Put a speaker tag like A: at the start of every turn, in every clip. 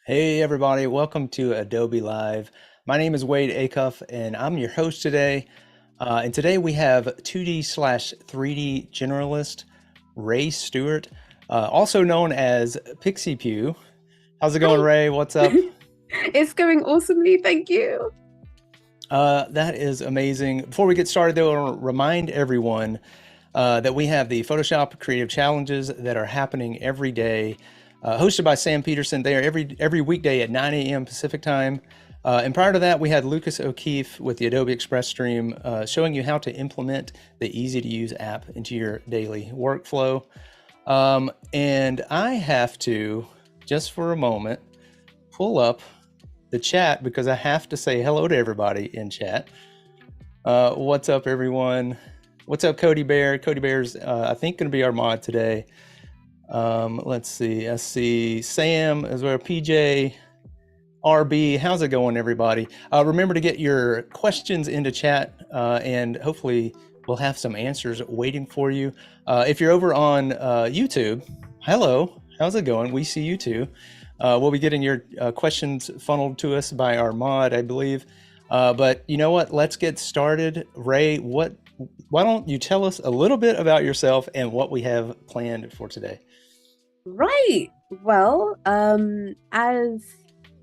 A: Hey everybody, welcome to Adobe Live. My name is Wade Acuff and I'm your host today. And today we have 2D slash 3D generalist Raye Stewart, also known as Pixie Pew. How's it going,
B: Hi.
A: Ray? What's up?
B: It's going awesomely, thank you.
A: That is amazing. Before we get started, though, I want to remind everyone that we have the Photoshop Creative Challenges that are happening every day, hosted by Sam Peterson. They are every weekday at 9 a.m. Pacific time. And prior to that, we had Lucas O'Keefe with the Adobe Express stream showing you how to implement the easy-to-use app into your daily workflow. And I have to, just for a moment, pull up the chat because I have to say hello to everybody in chat. What's up, everyone? What's up, Cody Bear? Cody Bear's, I think, going to be our mod today. Let's see. I see Sam as well, PJ, RB. How's it going, everybody? Remember to get your questions into chat, and hopefully we'll have some answers waiting for you. If you're over on YouTube, hello. How's it going? We see you too. We'll be getting your questions funneled to us by our mod, I believe. But you know what? Let's get started. Ray, why don't you tell us a little bit about yourself and what we have planned for today?
B: Right. Well, as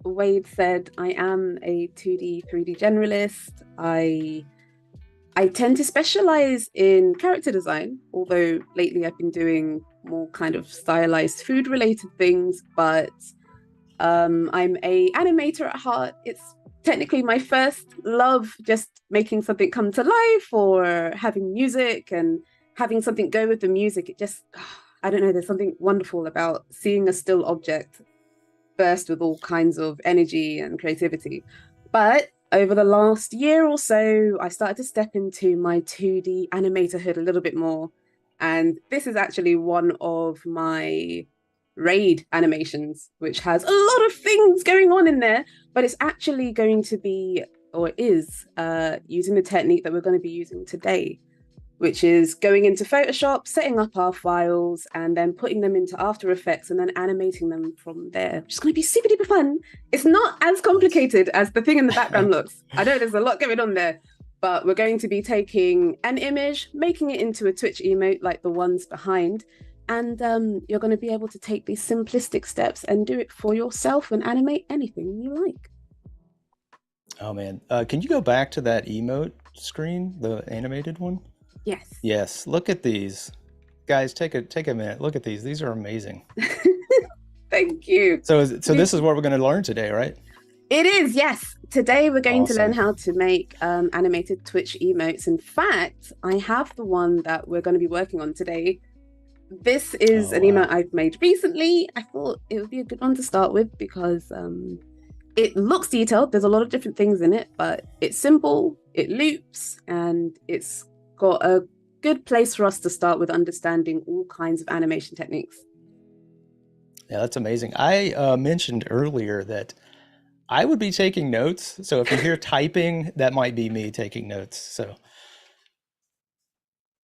B: Wade said, I am a 2D, 3D generalist. I tend to specialize in character design, although lately I've been doing more kind of stylized food related things, but I'm a animator at heart. It's technically my first love, just making something come to life or having music and having something go with the music. It just, I don't know, there's something wonderful about seeing a still object burst with all kinds of energy and creativity. But over the last year or so, I started to step into my 2D animatorhood a little bit more. And this is actually one of my raid animations, which has a lot of things going on in there, but it's actually going to be, or is, using the technique that we're going to be using today, which is going into Photoshop, setting up our files, and then putting them into After Effects and then animating them from there. Which is going to be super duper fun. It's not as complicated as the thing in the background looks. I know there's a lot going on there, but we're going to be taking an image, making it into a Twitch emote like the ones behind, and you're going to be able to take these simplistic steps and do it for yourself and animate anything you like.
A: Oh man, can you go back to that emote screen, the animated one?
B: Yes.
A: Yes, look at these. Guys, take a minute. Look at these. These are amazing.
B: Thank you.
A: So this is what we're going to learn today, right?
B: It is, yes. Today we're going to learn
A: Awesome.
B: how to make animated Twitch emotes. In fact, I have the one that we're going to be working on today. This is
A: Oh,
B: an
A: wow.
B: emote I've made recently. I thought it would be a good one to start with because it looks detailed. There's a lot of different things in it, but it's simple, it loops, and it's got a good place for us to start with understanding all kinds of animation techniques.
A: Yeah, that's amazing. I mentioned earlier that I would be taking notes. So if you hear typing, that might be me taking notes. So,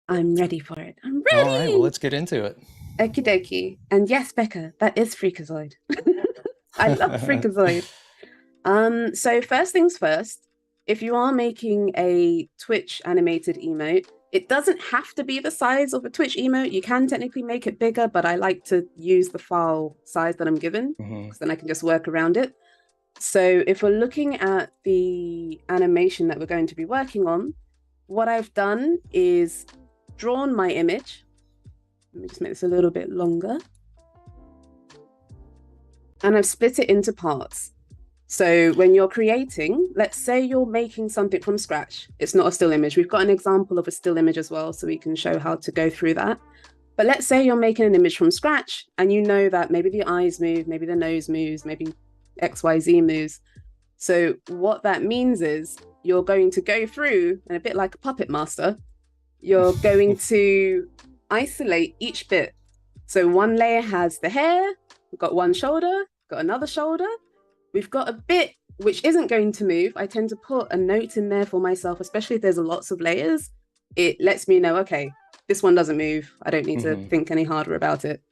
B: I'm ready for it. I'm
A: all right, well,
B: ready.
A: let's get into it.
B: Okie dokie. And yes, Becca, that is Freakazoid. I love Freakazoid. So first things first, if you are making a Twitch animated emote, it doesn't have to be the size of a Twitch emote. You can technically make it bigger, but I like to use the file size that I'm given
A: Mhm.
B: because then I can just work around it. So if we're looking at the animation that we're going to be working on, what I've done is drawn my image. Let me just make this a little bit longer. And I've split it into parts. So when you're creating, let's say you're making something from scratch. It's not a still image. We've got an example of a still image as well, so we can show how to go through that. But let's say you're making an image from scratch and you know that maybe the eyes move, maybe the nose moves, maybe XYZ moves. So what that means is you're going to go through, and a bit like a puppet master, you're going to isolate each bit. So one layer has the hair, we've got one shoulder, got another shoulder, we've got a bit which isn't going to move. I tend to put a note in there for myself, especially if there's lots of layers. It lets me know, okay, this one doesn't move. I don't need to
A: Mhm.
B: think any harder about it.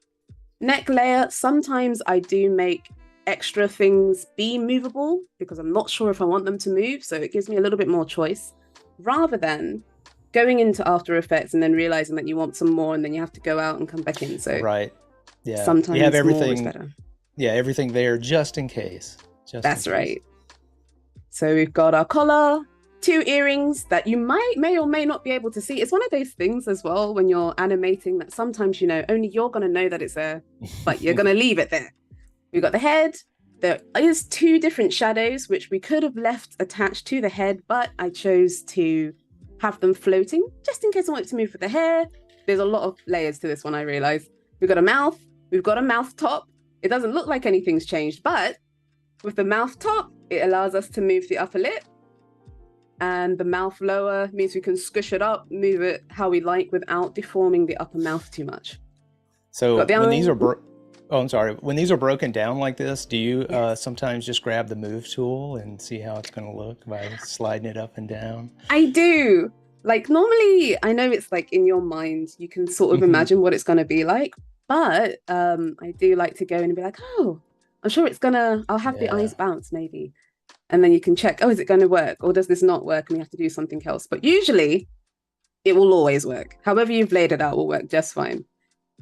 B: Neck layer, sometimes I do make extra things be movable because I'm not sure if I want them to move. So it gives me a little bit more choice rather than going into After Effects and then realizing that you want some more and then you have to go out and come back in. So
A: Right. Yeah. You have
B: sometimes more is
A: everything.
B: better.
A: Yeah, everything there just in case. Just in
B: That's
A: case.
B: right. So we've got our collar, 2 earrings that you may or may not be able to see. It's one of those things as well when you're animating that sometimes, only you're going to know that it's there, but you're going to leave it there. We've got the head. There is 2 different shadows, which we could have left attached to the head, but I chose to have them floating just in case I want to move with the hair. There's a lot of layers to this one, I realize. We've got a mouth. We've got a mouth top. It doesn't look like anything's changed, but with the mouth top, it allows us to move the upper lip. And the mouth lower means we can squish it up, move it how we like without deforming the upper mouth too much.
A: So when these are oh, I'm sorry. When these are broken down like this, do you sometimes just grab the move tool and see how it's going to look by sliding it up and down?
B: I do. Like normally, I know it's like in your mind, you can sort of imagine what it's going to be like. But I do like to go in and be like, oh, I'm sure I'll have the eyes bounce maybe. And then you can check, oh, is it going to work? Or does this not work? And you have to do something else. But usually it will always work. However you've laid it out will work just fine.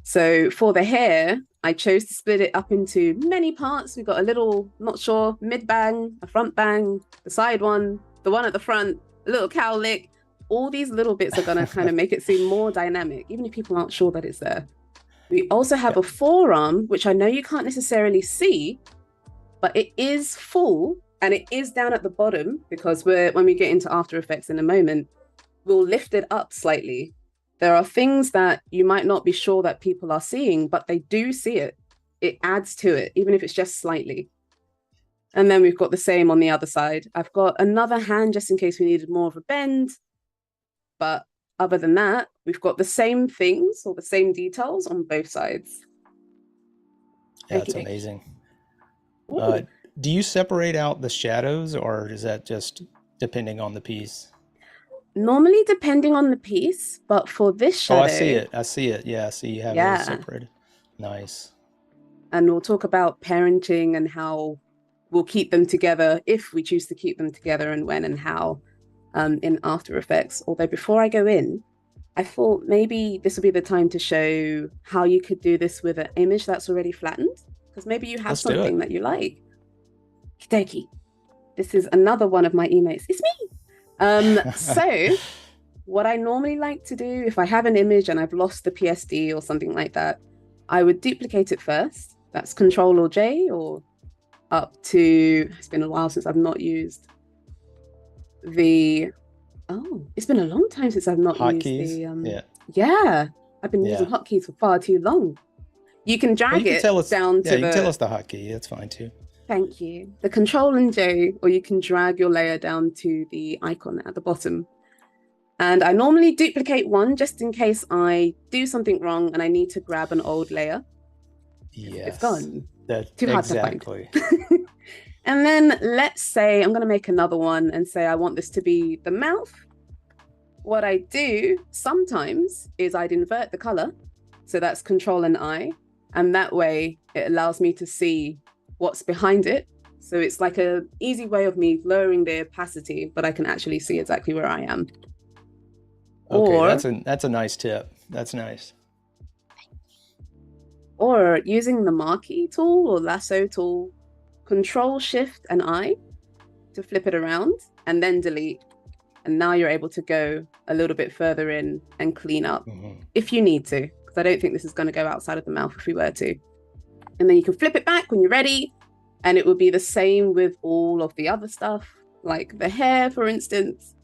B: So for the hair, I chose to split it up into many parts. We've got a little, not sure, mid bang, a front bang, the side one, the one at the front, a little cowlick. All these little bits are going to kind of make it seem more dynamic, even if people aren't sure that it's there. We also have a forearm, which I know you can't necessarily see, but it is full and it is down at the bottom because when we get into After Effects in a moment, we'll lift it up slightly. There are things that you might not be sure that people are seeing, but they do see it. It adds to it, even if it's just slightly. And then we've got the same on the other side. I've got another hand just in case we needed more of a bend. But other than that, we've got the same things or the same details on both sides.
A: Yeah, that's amazing. Do you separate out the shadows or is that just depending on the piece?
B: Normally depending on the piece, but for this shadow...
A: Oh, I see it. I see it. Yeah, so you have those separated. Nice.
B: And we'll talk about parenting and how we'll keep them together if we choose to keep them together and when and how in After Effects. Although before I go in, I thought maybe this would be the time to show how you could do this with an image that's already flattened. Because maybe you have something that you like. Hideki. This is another one of my emotes. It's me! So what I normally like to do, if I have an image and I've lost the PSD or something like that, I would duplicate it first. That's Control or J or up to, it's been a while since I've not used it's been a long time since I've not used the I've been using hotkeys for far too long. You can drag it down to
A: you can tell us the hotkey. That's fine too.
B: Thank you. The Control and J, or you can drag your layer down to the icon at the bottom. And I normally duplicate one just in case I do something wrong and I need to grab an old layer.
A: Yes.
B: It's gone.
A: That's
B: too hard to find. And then let's say I'm going to make another one and say I want this to be the mouth. What I do sometimes is I'd invert the color. So that's Control and I. And that way it allows me to see what's behind it. So it's like an easy way of me lowering the opacity, but I can actually see exactly where I am.
A: Okay, that's a nice tip. That's nice.
B: Or using the marquee tool or lasso tool, Control, Shift, and I to flip it around and then delete. And now you're able to go a little bit further in and clean up if you need to, because I don't think this is going to go outside of the mouth if we were to. And then you can flip it back when you're ready. And it will be the same with all of the other stuff, like the hair, for instance.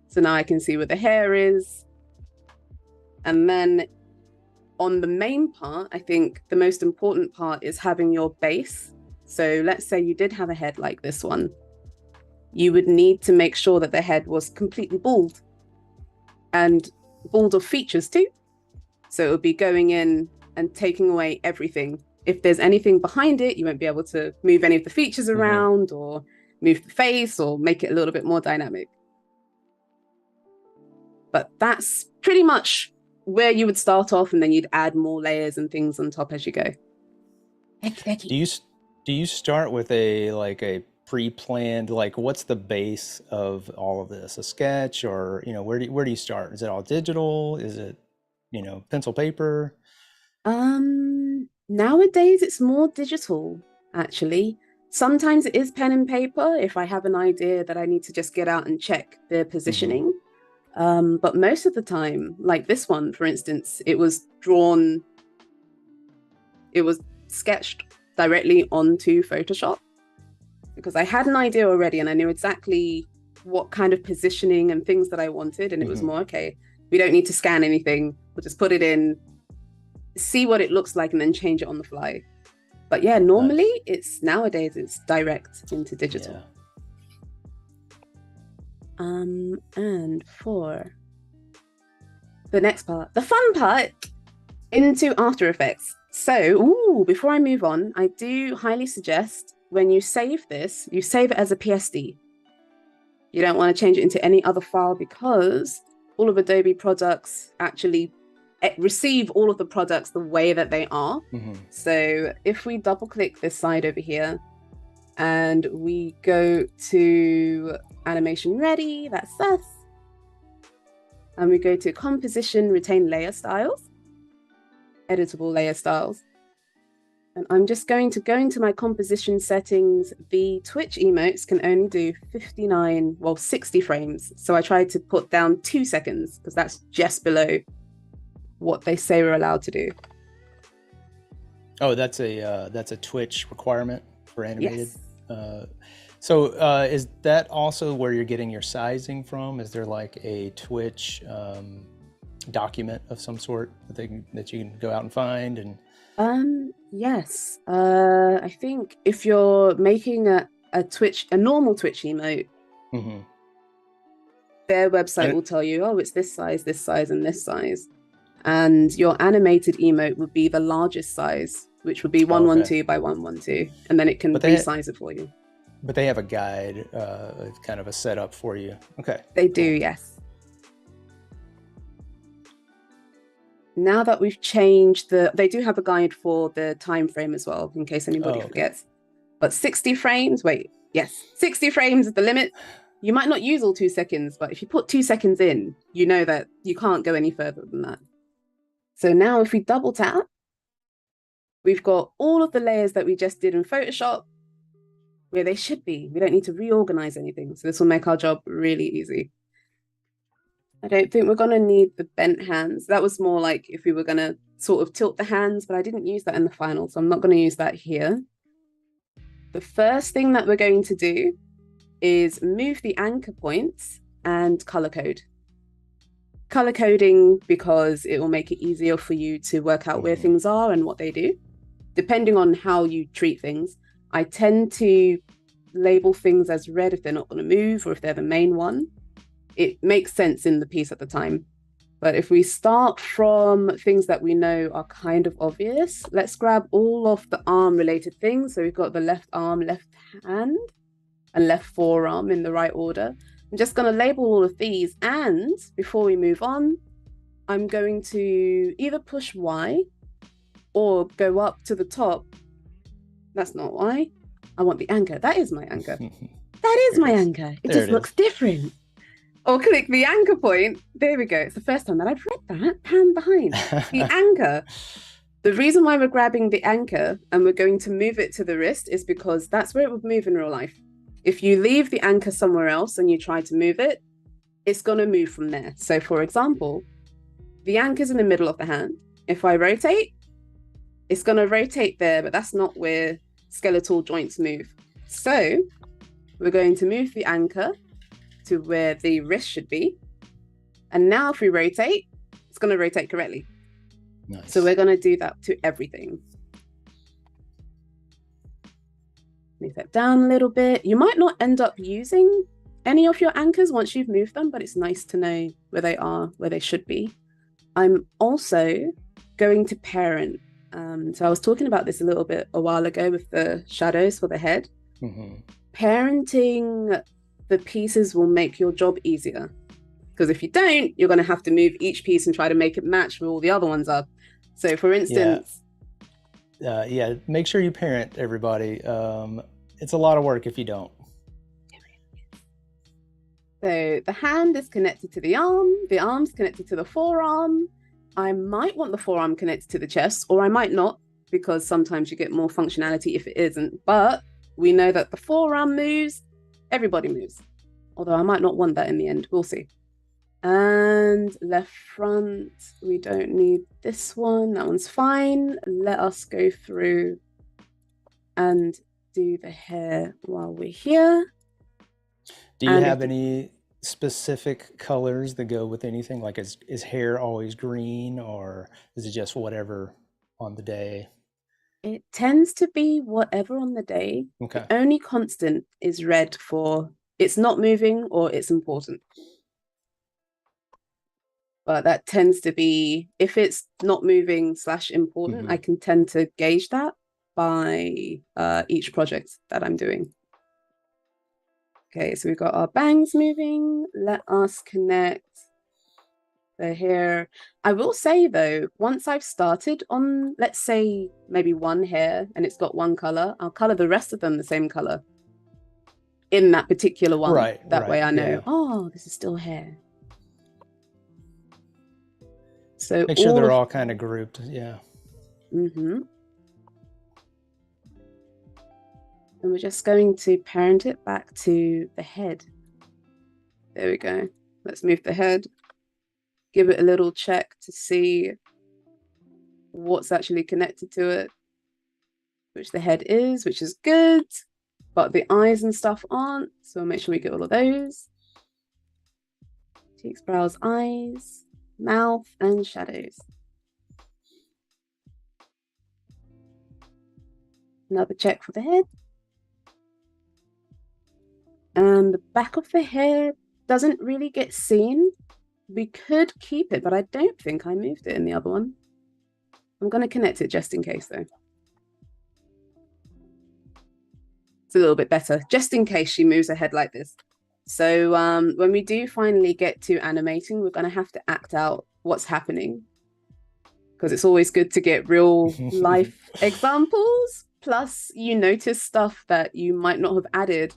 B: So now I can see where the hair is. And then on the main part, I think the most important part is having your base. So let's say you did have a head like this one. You would need to make sure that the head was completely bald and bald of features too. So it would be going in and taking away everything. If there's anything behind it, you won't be able to move any of the features around or move the face or make it a little bit more dynamic. But that's pretty much where you would start off, and then you'd add more layers and things on top as you go.
A: Do you start with a pre-planned, like what's the base of all of this? A sketch, or where do you start? Is it all digital? Is it, pencil paper?
B: Nowadays it's more digital, actually. Sometimes it is pen and paper if I have an idea that I need to just get out and check the
A: Hmm.
B: positioning. But most of the time, like this one, for instance, it was drawn, it was sketched directly onto Photoshop because I had an idea already and I knew exactly what kind of positioning and things that I wanted. And it was
A: Hmm.
B: more, okay, we don't need to scan anything. We'll just put it in, see what it looks like, and then change it on the fly. But yeah, normally
A: Nice.
B: it's nowadays it's direct into
A: Yeah.
B: digital. And for the next part, the fun part, into After Effects. So, before I move on, I do highly suggest when you save this, you save it as a PSD. You don't want to change it into any other file because all of Adobe products actually receive all of the products the way that they are.
A: Hmm.
B: So if we double click this side over here and we go to animation ready, that's us. And we go to composition, retain layer styles, editable layer styles. And I'm just going to go into my composition settings. The Twitch emotes can only do 60 frames. So I tried to put down 2 seconds because that's just below what they say we're allowed to do.
A: Oh, that's a Twitch requirement for animated.
B: Yes.
A: Is that also where you're getting your sizing from? Is there like a Twitch document of some sort that you can go out and find? And
B: Yes. I think if you're making a normal Twitch emote,
A: hmm
B: their website will tell you, oh, it's this size, and this size. And your animated emote would be the largest size, which would be
A: oh, okay.
B: 112 by 112, and then it can
A: But they
B: resize it for you.
A: but they have a guide, kind of a setup for you. Okay,
B: They do,
A: cool.
B: yes. Now that we've changed they do have a guide for the time frame as well, in case anybody
A: Oh, okay.
B: forgets. But 60 frames, wait, yes, 60 frames is the limit. You might not use all 2 seconds, but if you put 2 seconds in, you know that you can't go any further than that. So now if we double tap, we've got all of the layers that we just did in Photoshop where they should be. We don't need to reorganize anything. So this will make our job really easy. I don't think we're going to need the bent hands. That was more like if we were going to sort of tilt the hands, but I didn't use that in the final, so I'm not going to use that here. The first thing that we're going to do is move the anchor points and color code. Color coding because it will make it easier for you to work out where things are and what they do. Depending on how you treat things, I tend to label things as red if they're not going to move or if they're the main one. It makes sense in the piece at the time. But if we start from things that we know are kind of obvious, let's grab all of the arm related things. So we've got the left arm, left hand, and left forearm in the right order. I'm just going to label all of these. And before we move on, I'm going to either push Y or go up to the top. That's not Y. I want the anchor. That is my anchor. That is my anchor. It just looks different. Or click the anchor point. There we go. It's the first time that I've read that. Pan behind. The anchor. The reason why we're grabbing the anchor and we're going to move it to the wrist is because that's where it would move in real life. If you leave the anchor somewhere else and you try to move it, it's going to move from there. So for example, the anchor's in the middle of the hand. If I rotate, it's going to rotate there, but that's not where skeletal joints move. So we're going to move the anchor to where the wrist should be. And now if we rotate, it's going to rotate correctly.
A: Nice.
B: So we're going to do that to everything. Move that down a little bit. You might not end up using any of your anchors once you've moved them, but it's nice to know where they are, where they should be. I'm also going to parent. So I was talking about this a while ago with the shadows for the head. Parenting the pieces will make your job easier. Because if you don't, you're going to have to move each piece and try to make it match where all the other ones are. So for instance,
A: Yeah, make sure you parent everybody. It's a lot of work if you don't.
B: So the hand is connected to the arm's connected to the forearm. I might want the forearm connected to the chest, or I might not, because sometimes you get more functionality if it isn't. But we know that the forearm moves, everybody moves. Although I might not want that in the end, we'll see. And left front, we don't need this one, that one's fine. Let us go through and do the hair while we're here.
A: Do you have any specific colors that go with anything? Like, is hair always green, or is it just whatever on the day?
B: It tends to be whatever on the day.
A: Okay.
B: The only constant is red for it's not moving or it's important. But that tends to be, if it's not moving / important, I can tend to gauge that by each project that I'm doing. Okay, so we've got our bangs moving. Let us connect the hair. I will say though, once I've started on, let's say maybe one hair and it's got one color, I'll color the rest of them the same color in that particular one.
A: Right.
B: That way I know,
A: yeah.
B: oh, this is still hair. So
A: make sure they're all kind of grouped. Yeah.
B: And we're just going to parent it back to the head. There we go. Let's move the head. Give it a little check to see what's actually connected to it, which the head is, which is good, but the eyes and stuff aren't. So we'll make sure we get all of those. Cheeks, brows, eyes, mouth, and shadows. Another check for the head. And the back of the head doesn't really get seen. We could keep it, but I don't think I moved it in the other one. I'm going to connect it just in case, though. It's a little bit better, just in case she moves her head like this. So when we do finally get to animating, we're going to have to act out what's happening, because it's always good to get real life examples. Plus, you notice stuff that you might not have added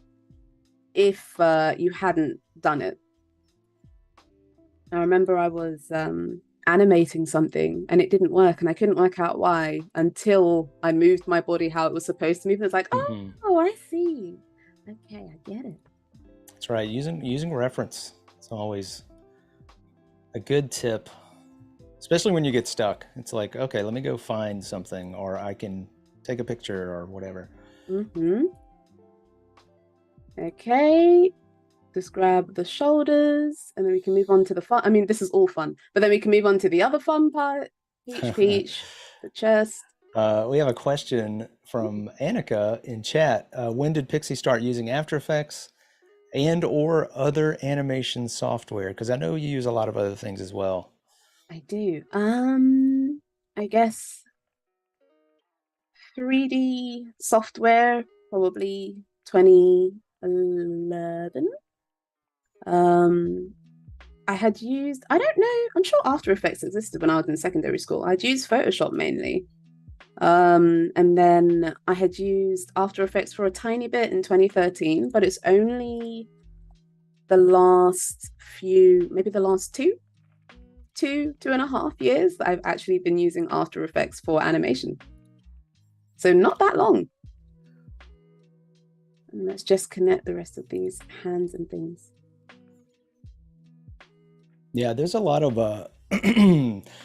B: if you hadn't done it. I remember I was animating something and it didn't work, and I couldn't work out why until I moved my body how it was supposed to move. And it's like, oh, I see. Okay, I get it.
A: That's right. Using reference. It's always a good tip, especially when you get stuck. It's like, okay, let me go find something, or I can take a picture or whatever.
B: Okay. Just grab the shoulders and then we can move on to the fun. I mean, this is all fun, but then we can move on to the other fun part. Peach, the chest.
A: We have a question from Annika in chat. When did Pixie start using After Effects and or other animation software? Because I know you use a lot of other things as well.
B: I do. I guess 3D software, probably 2011. I had used, I don't know, I'm sure After Effects existed when I was in secondary school. I'd used Photoshop mainly. And then I had used After Effects for a tiny bit in 2013, but it's only the last few, maybe the last two and a half years that I've actually been using After Effects for animation. So not that long. And let's just connect the rest of these hands and things.
A: Yeah, there's a lot of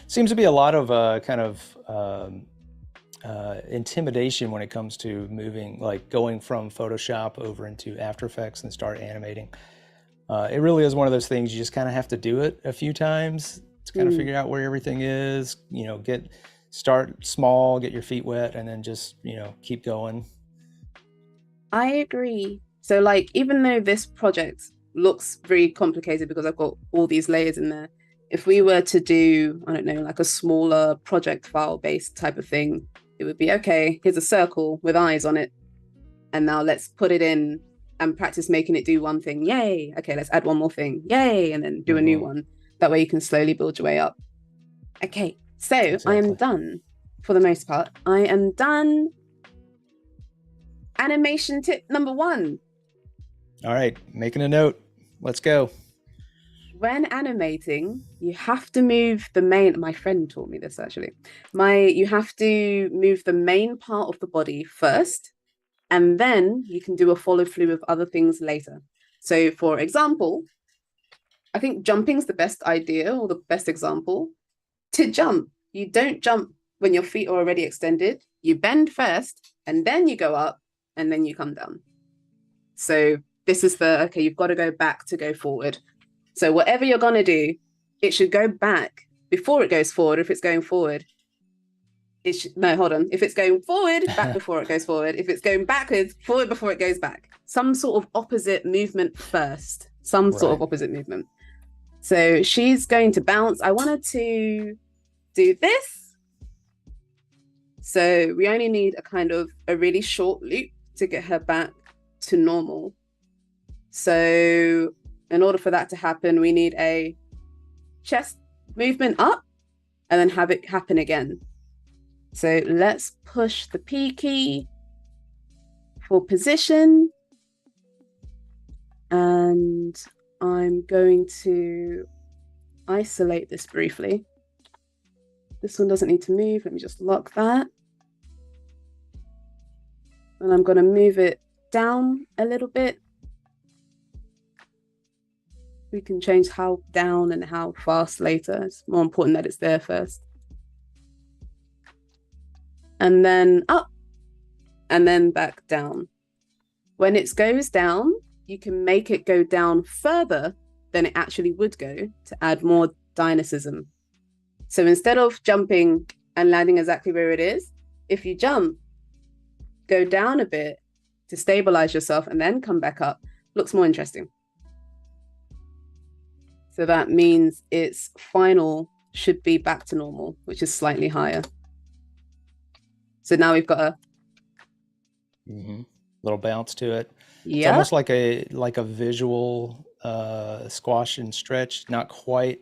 A: seems to be a lot of kind of intimidation when it comes to moving, like going from Photoshop over into After Effects and start animating. It really is one of those things you just kind of have to do it a few times to kind of figure out where everything is, you know, start small, get your feet wet, and then just, you know, keep going.
B: I agree. So like, even though this project looks very complicated because I've got all these layers in there, if we were to do, I don't know, like a smaller project file based type of thing, it would be, okay, here's a circle with eyes on it, and now let's put it in and practice making it do one thing. Yay. Okay, let's add one more thing. Yay. And then do a new one. That way you can slowly build your way up. Okay, so exactly. I am done. for the most part. I am done. Animation tip number 1.
A: All right, making a note. Let's go.
B: When animating, you have to move the main, my friend taught me this actually. You have to move the main part of the body first, and then you can do a follow through with other things later. So for example, I think jumping's the best idea or the best example. To jump, you don't jump when your feet are already extended. You bend first, and then you go up, and then you come down. So this is okay, you've got to go back to go forward. So whatever you're going to do, it should go back before it goes forward. If it's going forward, no, hold on. If it's going forward, back before it goes forward. If it's going backwards, forward before it goes back. Some sort of opposite movement first. Some sort of opposite movement. So she's going to bounce. I wanted to do this. So we only need a really short loop to get her back to normal. So in order for that to happen, we need a chest movement up and then have it happen again. So let's push the P key for position. And I'm going to isolate this briefly. This one doesn't need to move. Let me just lock that. And I'm going to move it down a little bit. We can change how down and how fast later. It's more important that it's there first. And then up, and then back down. When it goes down, you can make it go down further than it actually would go to add more dynamism. So instead of jumping and landing exactly where it is, if you jump, go down a bit to stabilize yourself and then come back up, looks more interesting. So that means its final should be back to normal, which is slightly higher. So now we've got a
A: little bounce to it.
B: Yeah.
A: It's almost like a visual squash and stretch, not quite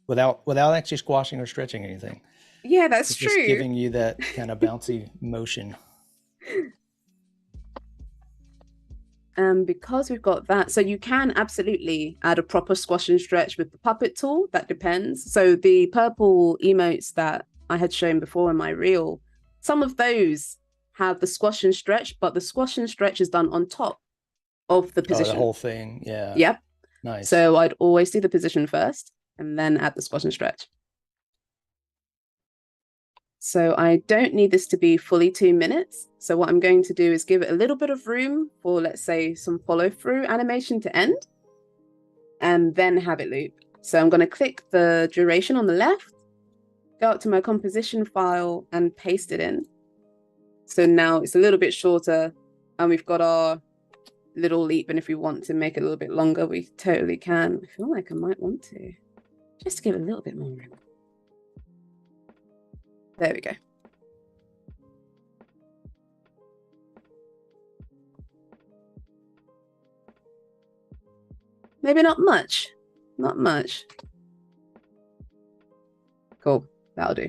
A: without actually squashing or stretching anything.
B: Yeah, that's
A: it's
B: true.
A: Just giving you that kind of bouncy motion.
B: Because we've got that, so you can absolutely add a proper squash and stretch with the puppet tool. That depends. So the purple emotes that I had shown before in my reel, some of those have the squash and stretch, but the squash and stretch is done on top of the position.
A: Oh, the whole thing, yeah.
B: Yep.
A: Nice.
B: So I'd always do the position first and then add the squash and stretch. So I don't need this to be fully 2 minutes. So what I'm going to do is give it a little bit of room for, let's say, some follow through animation to end and then have it loop. So I'm going to click the duration on the left, go up to my composition file and paste it in. So now it's a little bit shorter and we've got our little leap. And if we want to make it a little bit longer, we totally can. I feel like I might want to just give it a little bit more room. There we go. Maybe not much. Not much. Cool. That'll do.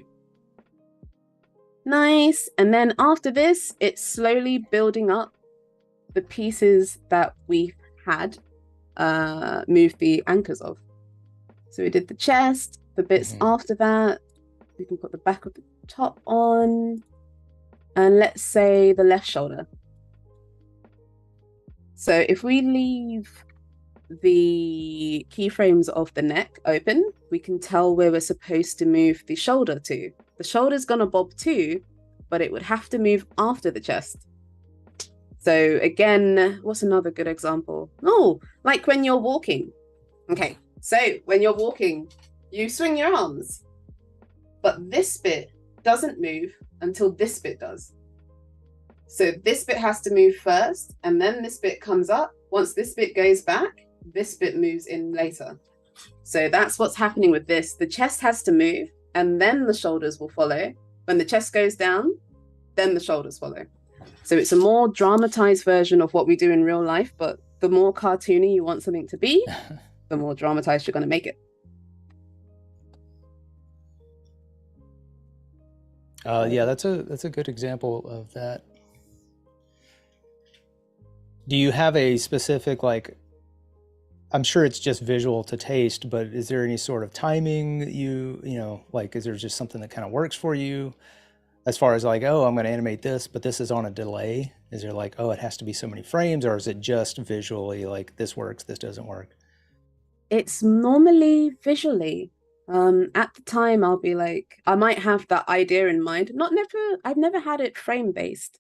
B: Nice. And then after this, it's slowly building up the pieces that we had moved the anchors of. So we did the chest, the bits after that. We can put the back of the top on, and let's say the left shoulder. So if we leave the keyframes of the neck open, we can tell where we're supposed to move the shoulder to. The shoulder's gonna bob too, but it would have to move after the chest. So again, what's another good example? Oh, like when you're walking. Okay, so when you're walking, you swing your arms, but this bit doesn't move until this bit does. So this bit has to move first, and then this bit comes up. Once this bit goes back, this bit moves in later. So that's what's happening with this. The chest has to move, and then the shoulders will follow. When the chest goes down, then the shoulders follow. So it's a more dramatized version of what we do in real life, but the more cartoony you want something to be, the more dramatized you're going to make it.
A: Yeah, that's a good example of that. Do you have a specific, like, I'm sure it's just visual to taste, but is there any sort of timing that you know, like, is there just something that kind of works for you as far as like, oh, I'm going to animate this, but this is on a delay? Is there like, oh, it has to be so many frames, or is it just visually like this works, this doesn't work?
B: It's normally visually. At the time, I'll be like, I might have that idea in mind. I've never had it frame based.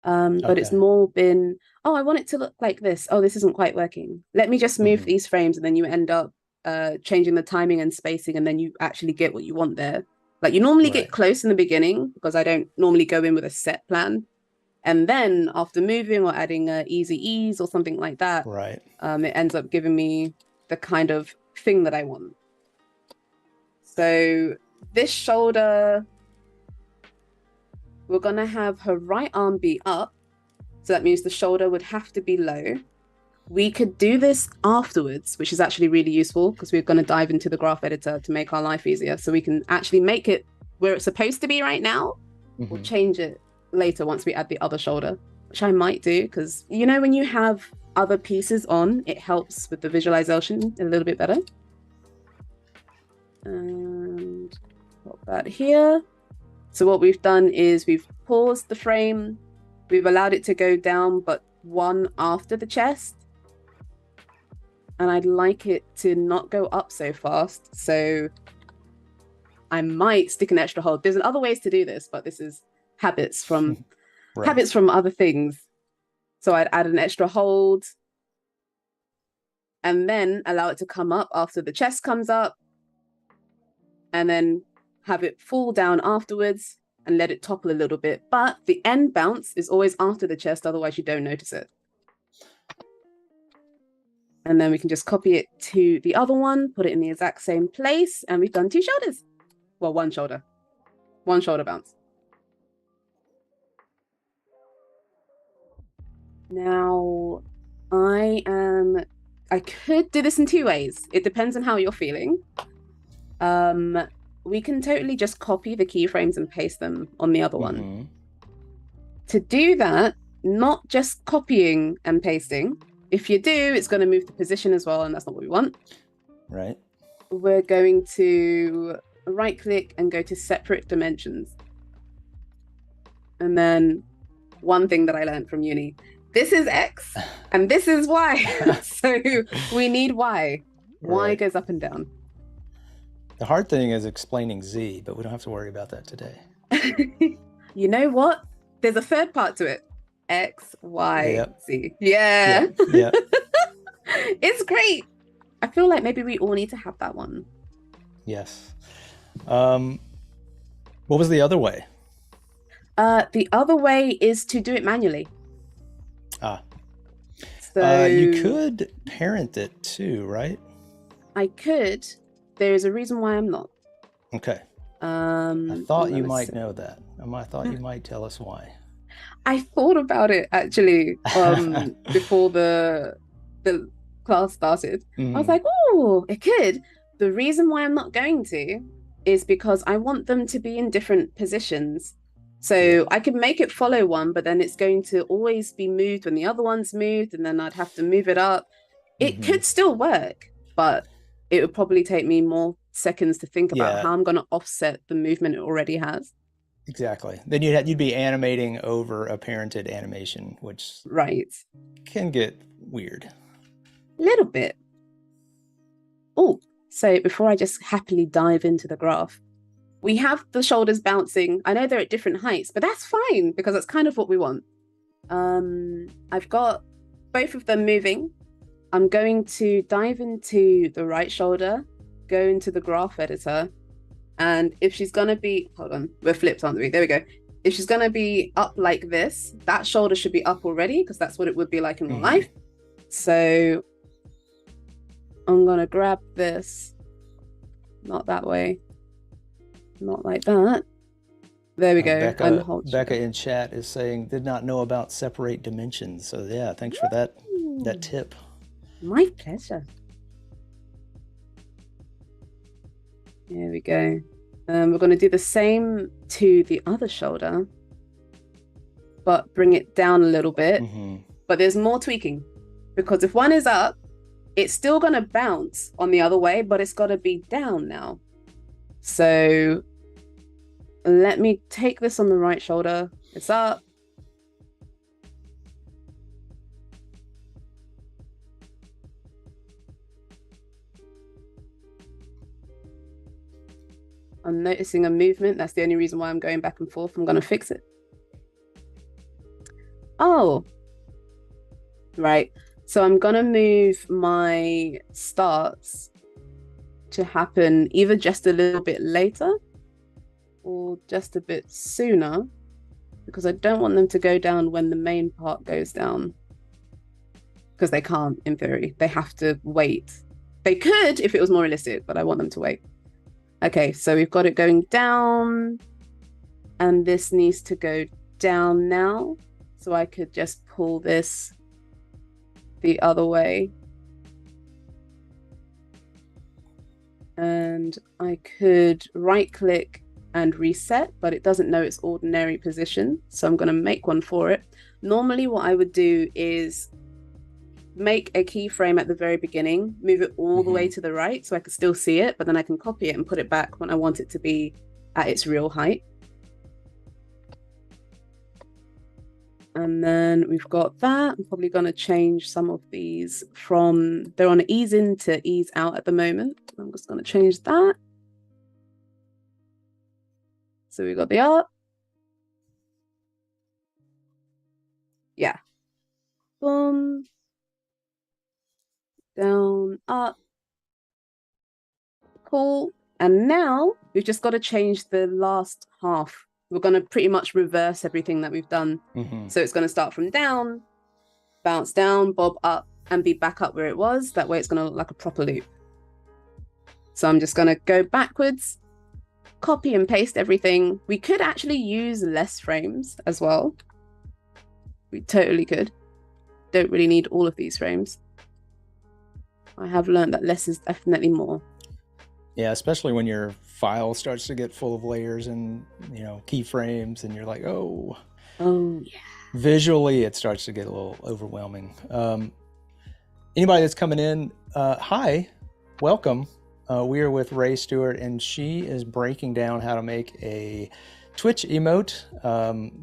B: But it's
A: Okay.
B: more been, oh, I want it to look like this. Oh, this isn't quite working. Let me just move
A: Hmm.
B: these frames, and then you end up changing the timing and spacing, and then you actually get what you want there. Like you normally get
A: Right.
B: close in the beginning because I don't normally go in with a set plan. And then after moving or adding easy ease or something like that,
A: Right.
B: it ends up giving me the kind of thing that I want. So this shoulder, we're gonna have her right arm be up. So that means the shoulder would have to be low. We could do this afterwards, which is actually really useful because we're going to dive into the graph editor to make our life easier. So we can actually make it where it's supposed to be right now. We'll
A: Hmm.
B: change it later once we add the other shoulder, which I might do because, you know, when you have other pieces on, it helps with the visualization a little bit better. And put that here. So what we've done is we've paused the frame. We've allowed it to go down, but one after the chest. And I'd like it to not go up so fast. So I might stick an extra hold. There's other ways to do this, but this is habits from
A: Right.
B: other things. So I'd add an extra hold and then allow it to come up after the chest comes up, and then have it fall down afterwards and let it topple a little bit. But the end bounce is always after the chest, otherwise you don't notice it. And then we can just copy it to the other one, put it in the exact same place, and we've done two shoulders. Well, one shoulder bounce. Now, I could do this in two ways. It depends on how you're feeling. We can totally just copy the keyframes and paste them on the other one.
A: Hmm.
B: To do that, not just copying and pasting. If you do, it's going to move the position as well, and that's not what we want.
A: Right.
B: We're going to right click and go to separate dimensions. And then one thing that I learned from uni, this is X and this is Y. So we need Y. Y
A: Right.
B: goes up and down.
A: The hard thing is explaining Z, but we don't have to worry about that today.
B: You know what? There's a third part to it. X, Y,
A: Yep.
B: Z. Yeah.
A: Yep.
B: It's great. I feel like maybe we all need to have that one.
A: Yes. What was the other way?
B: The other way is to do it manually.
A: Ah.
B: So
A: You could parent it too, right?
B: I could. There is a reason why I'm not.
A: Okay.
B: I
A: I thought you might know that. I thought you might tell us why.
B: I thought about it actually before the class started. I was like, oh, it could. The reason why I'm not going to is because I want them to be in different positions. So
A: Yeah.
B: I could make it follow one, but then it's going to always be moved when the other one's moved, and then I'd have to move it up. It could still work, but it would probably take me more seconds to think about
A: Yeah,
B: how I'm going to offset the movement it already has.
A: exactly. Then you'd be animating over a parented animation, which
B: Right.
A: can get weird.
B: A little bit. Oh, so before I just happily dive into the graph, we have the shoulders bouncing. I know they're at different heights, but that's fine because that's kind of what we want. I've got both of them moving. I'm going to dive into the right shoulder, go into the graph editor, and if she's going to be, hold on, we're flipped, aren't we? There we go. If she's going to be up like this, that shoulder should be up already because that's what it would be like in real life. So I'm going to grab this, not that way, not like that. There we go.
A: Becca in chat is saying, did not know about separate dimensions. So yeah, thanks for that tip.
B: My pleasure. There we go. We're going to do the same to the other shoulder, but bring it down a little bit. But there's more tweaking, because if one is up, it's still going to bounce on the other way, but it's got to be down now. So let me take this on the right shoulder. It's up. I'm noticing a movement. That's the only reason why I'm going back and forth. I'm going to fix it. Oh, right. So I'm going to move my starts to happen either just a little bit later or just a bit sooner, because I don't want them to go down when the main part goes down, because they can't, in theory. They have to wait. They could if it was more realistic, but I want them to wait. Okay, so we've got it going down, and this needs to go down now. So I could just pull this the other way. And I could right click and reset, but it doesn't know its ordinary position. So I'm going to make one for it. Normally what I would do is make a keyframe at the very beginning, move it all the way to the right so I can still see it, but then I can copy it and put it back when I want it to be at its real height. And then we've got that. I'm probably going to change some of these from, they're on ease in to ease out at the moment. I'm just going to change that. So we got the up. Yeah. Boom. Down, up. Cool. And now we've just got to change the last half. We're going to pretty much reverse everything that we've done. So it's going to start from down, bounce down, bob up, and be back up where it was. That way it's going to look like a proper loop. So I'm just going to go backwards, copy and paste everything. We could actually use less frames as well. We totally could. Don't really need all of these frames. I have learned that less is definitely more.
A: Yeah, especially when your file starts to get full of layers and, keyframes, and you're like, oh
B: yeah.
A: Visually, it starts to get a little overwhelming. Anybody that's coming in, hi, welcome. We are with Raye Stewart, and she is breaking down how to make a Twitch emote,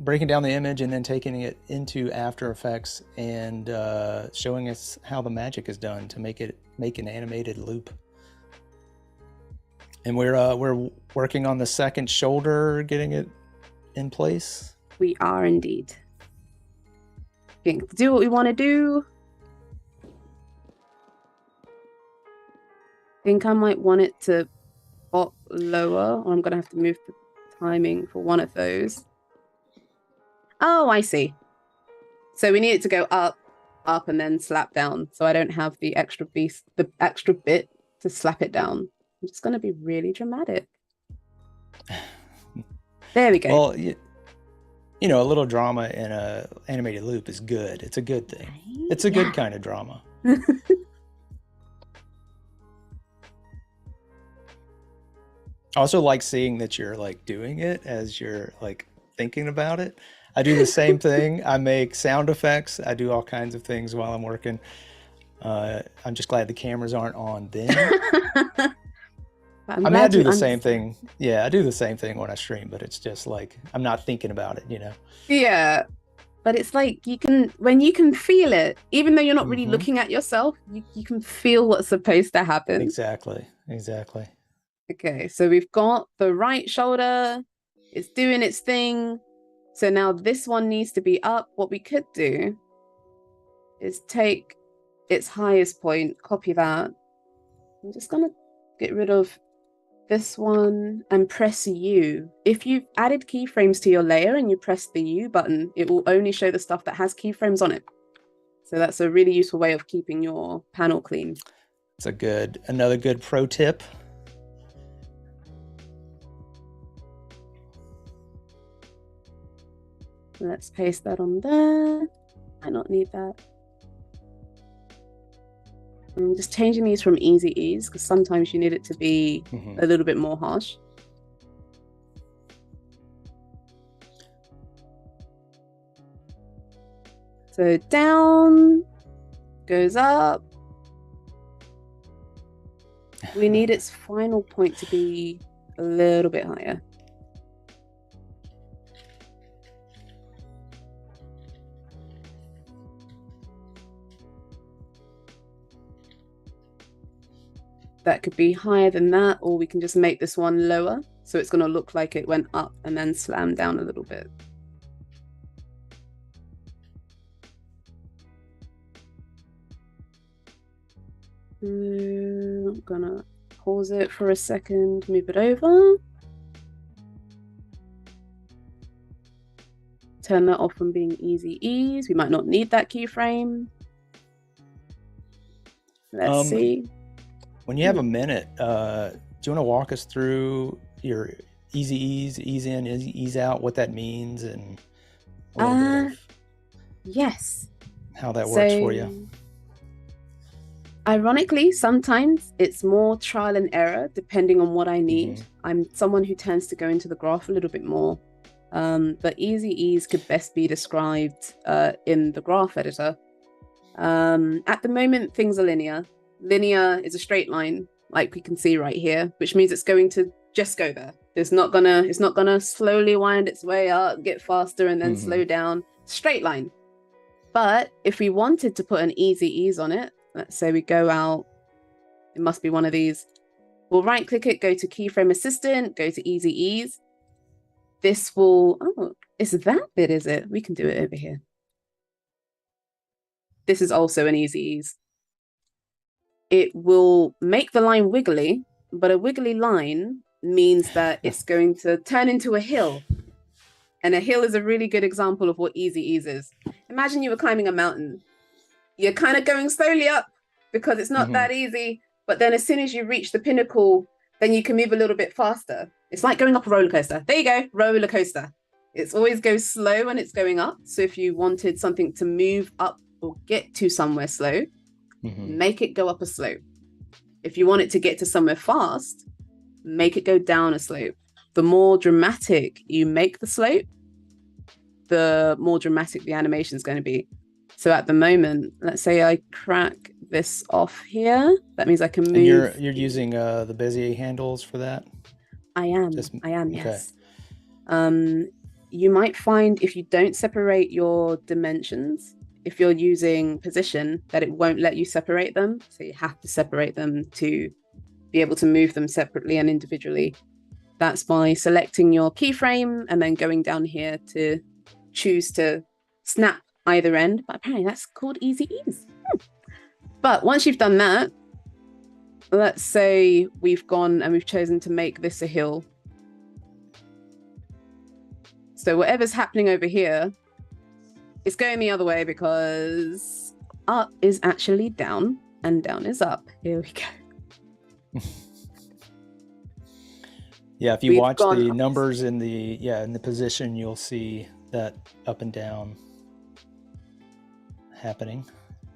A: breaking down the image and then taking it into After Effects and showing us how the magic is done to make an animated loop. And we're working on the second shoulder, getting it in place.
B: We are indeed. Okay, do what we want to do. I think I might want it to pop lower, or I'm going to have to move the timing for one of those. Oh, I see. So we need it to go up, and then slap down. So I don't have the extra bit to slap it down. I'm just going to be really dramatic. There we go.
A: Well, a little drama in a animated loop is good. It's a good thing. It's a good kind of drama. I also like seeing that you're like doing it as you're like thinking about it. I do the same thing. I make sound effects. I do all kinds of things while I'm working. I'm just glad the cameras aren't on then. I do the same thing. Yeah, I do the same thing when I stream, but it's just like I'm not thinking about it,
B: Yeah, but it's like when you can feel it, even though you're not really looking at yourself, you can feel what's supposed to happen.
A: Exactly.
B: Okay, so we've got the right shoulder. It's doing its thing. So now this one needs to be up. What we could do is take its highest point, copy that. I'm just going to get rid of this one and press U. If you've added keyframes to your layer and you press the U button, it will only show the stuff that has keyframes on it. So that's a really useful way of keeping your panel clean.
A: It's another good pro tip.
B: Let's paste that on there. I don't need that. I'm just changing these from easy ease because sometimes you need it to be a little bit more harsh. So down, goes up. We need its final point to be a little bit higher. That could be higher than that, or we can just make this one lower. So it's going to look like it went up and then slammed down a little bit. I'm gonna pause it for a second, move it over. Turn that off from being easy ease. We might not need that keyframe. Let's see.
A: When you have a minute, do you want to walk us through your easy ease, ease in, ease out, what that means, and a little bit of
B: yes,
A: how that works for you?
B: Ironically, sometimes it's more trial and error depending on what I need. I'm someone who tends to go into the graph a little bit more, but easy ease could best be described in the graph editor. At the moment, things are linear. Linear is a straight line, like we can see right here, which means it's going to just go there. It's not gonna slowly wind its way up, get faster, and then slow down. Straight line. But if we wanted to put an easy ease on it, let's say we go out, it must be one of these. We'll right click it, go to keyframe assistant, go to easy ease. This will, oh, it's that bit, is it? We can do it over here. This is also an easy ease. It will make the line wiggly, but a wiggly line means that it's going to turn into a hill. And a hill is a really good example of what easy ease is. Imagine you were climbing a mountain. You're kind of going slowly up because it's not that easy. But then as soon as you reach the pinnacle, then you can move a little bit faster. It's like going up a roller coaster. There you go, roller coaster. It always goes slow when it's going up. So if you wanted something to move up or get to somewhere slow, make it go up a slope. If you want it to get to somewhere fast, make it go down a slope. The more dramatic you make the slope, the more dramatic the animation is going to be. So at the moment, let's say I crack this off here. That means I can move.
A: And you're using the Bezier handles for that?
B: I am, yes. You might find if you don't separate your dimensions, if you're using position, that it won't let you separate them. So you have to separate them to be able to move them separately and individually. That's by selecting your keyframe and then going down here to choose to snap either end. But apparently that's called easy ease. But once you've done that, let's say we've gone and we've chosen to make this a hill. So whatever's happening over here, it's going the other way because up is actually down and down is up. Here we go.
A: Yeah, if you watch the numbers in the position, you'll see that up and down happening.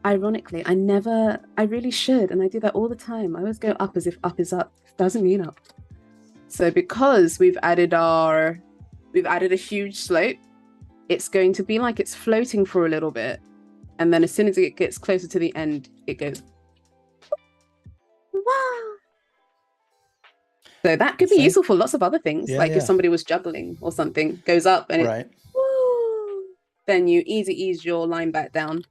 B: Ironically, I really should, and I do that all the time. I always go up as if up is up. It doesn't mean up. So because we've added a huge slope, it's going to be like it's floating for a little bit. And then as soon as it gets closer to the end, it goes. Wow. So that could be useful for lots of other things. If somebody was juggling or something, goes up and it, woo, then you easy ease your line back down.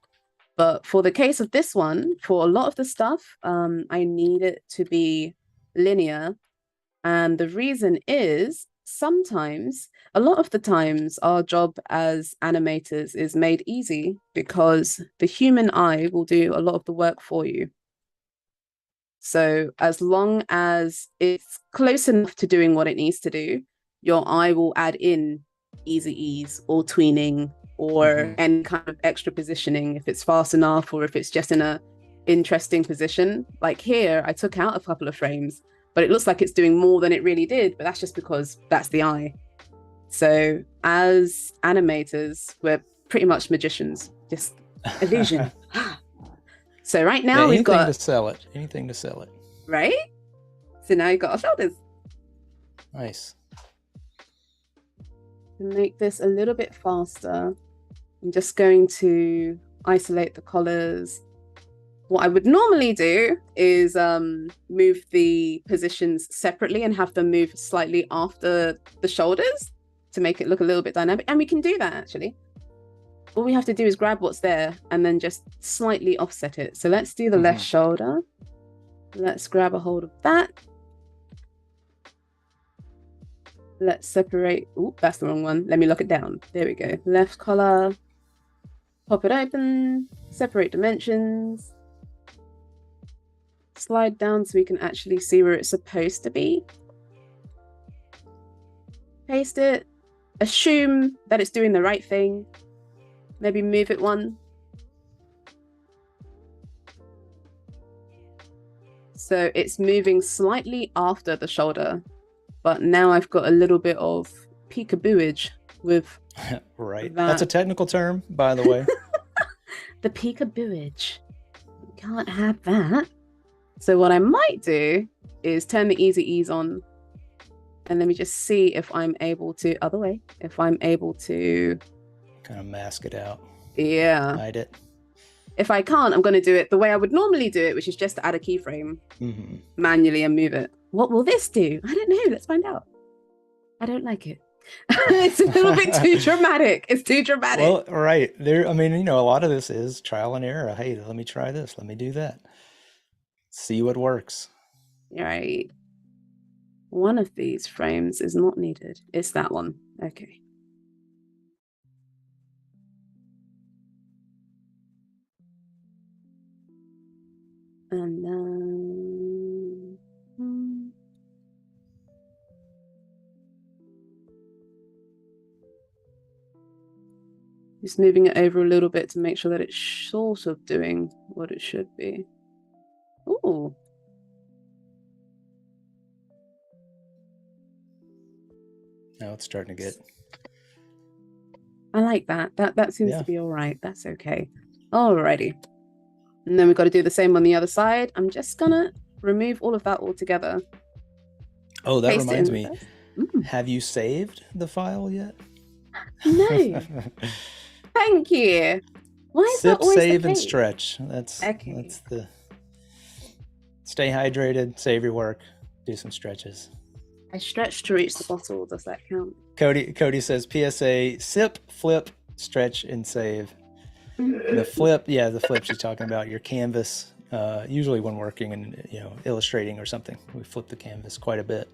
B: But for the case of this one, for a lot of the stuff, I need it to be linear. And the reason is sometimes, a lot of the times, our job as animators is made easy because the human eye will do a lot of the work for you. So as long as it's close enough to doing what it needs to do, your eye will add in easy ease or tweening or any kind of extra positioning if it's fast enough or if it's just in a interesting position. Like here, I took out a couple of frames, but it looks like it's doing more than it really did, but that's just because that's the eye. So as animators, we're pretty much magicians, just illusion. So right now we've got
A: anything to sell it.
B: Right? So now you've got our shoulders.
A: Nice.
B: To make this a little bit faster, I'm just going to isolate the collars. What I would normally do is move the positions separately and have them move slightly after the shoulders to make it look a little bit dynamic. And we can do that actually. All we have to do is grab what's there and then just slightly offset it. So let's do the left shoulder. Let's grab a hold of that. Let's separate. Oh, that's the wrong one. Let me lock it down. There we go. Left collar. Pop it open. Separate dimensions. Slide down so we can actually see where it's supposed to be. Paste it. Assume that it's doing the right thing. Maybe move it one. So it's moving slightly after the shoulder, but now I've got a little bit of peekabooage with
A: right. That's a technical term, by the way.
B: The peekabooage. You can't have that. So what I might do is turn the easy ease on, and let me just see if I'm able to, other way, if I'm able to
A: kind of mask it out.
B: Yeah.
A: Hide it.
B: If I can't, I'm going to do it the way I would normally do it, which is just to add a keyframe manually and move it. What will this do? I don't know. Let's find out. I don't like it. It's a little bit too dramatic. It's too dramatic.
A: Well, right. There, I mean, a lot of this is trial and error. Hey, let me try this. Let me do that. See what works.
B: Right. One of these frames is not needed. It's that one. Okay. And then just moving it over a little bit to make sure that it's sort of doing what it should be. Ooh.
A: Now it's starting to get.
B: I like that. That seems to be all right. That's okay. Alrighty. And then we've got to do the same on the other side. I'm just gonna remove all of that altogether.
A: Oh, that reminds me. Have you saved the file yet?
B: No. Thank you. Why is that always
A: save,
B: the
A: and
B: case?
A: stretch. That's the. Stay hydrated. Save your work. Do some stretches.
B: I stretched to reach the bottle. Does that count?
A: Cody says PSA: sip, flip, stretch, and save. The flip, the flip she's talking about, your canvas. Usually when working and illustrating or something, we flip the canvas quite a bit.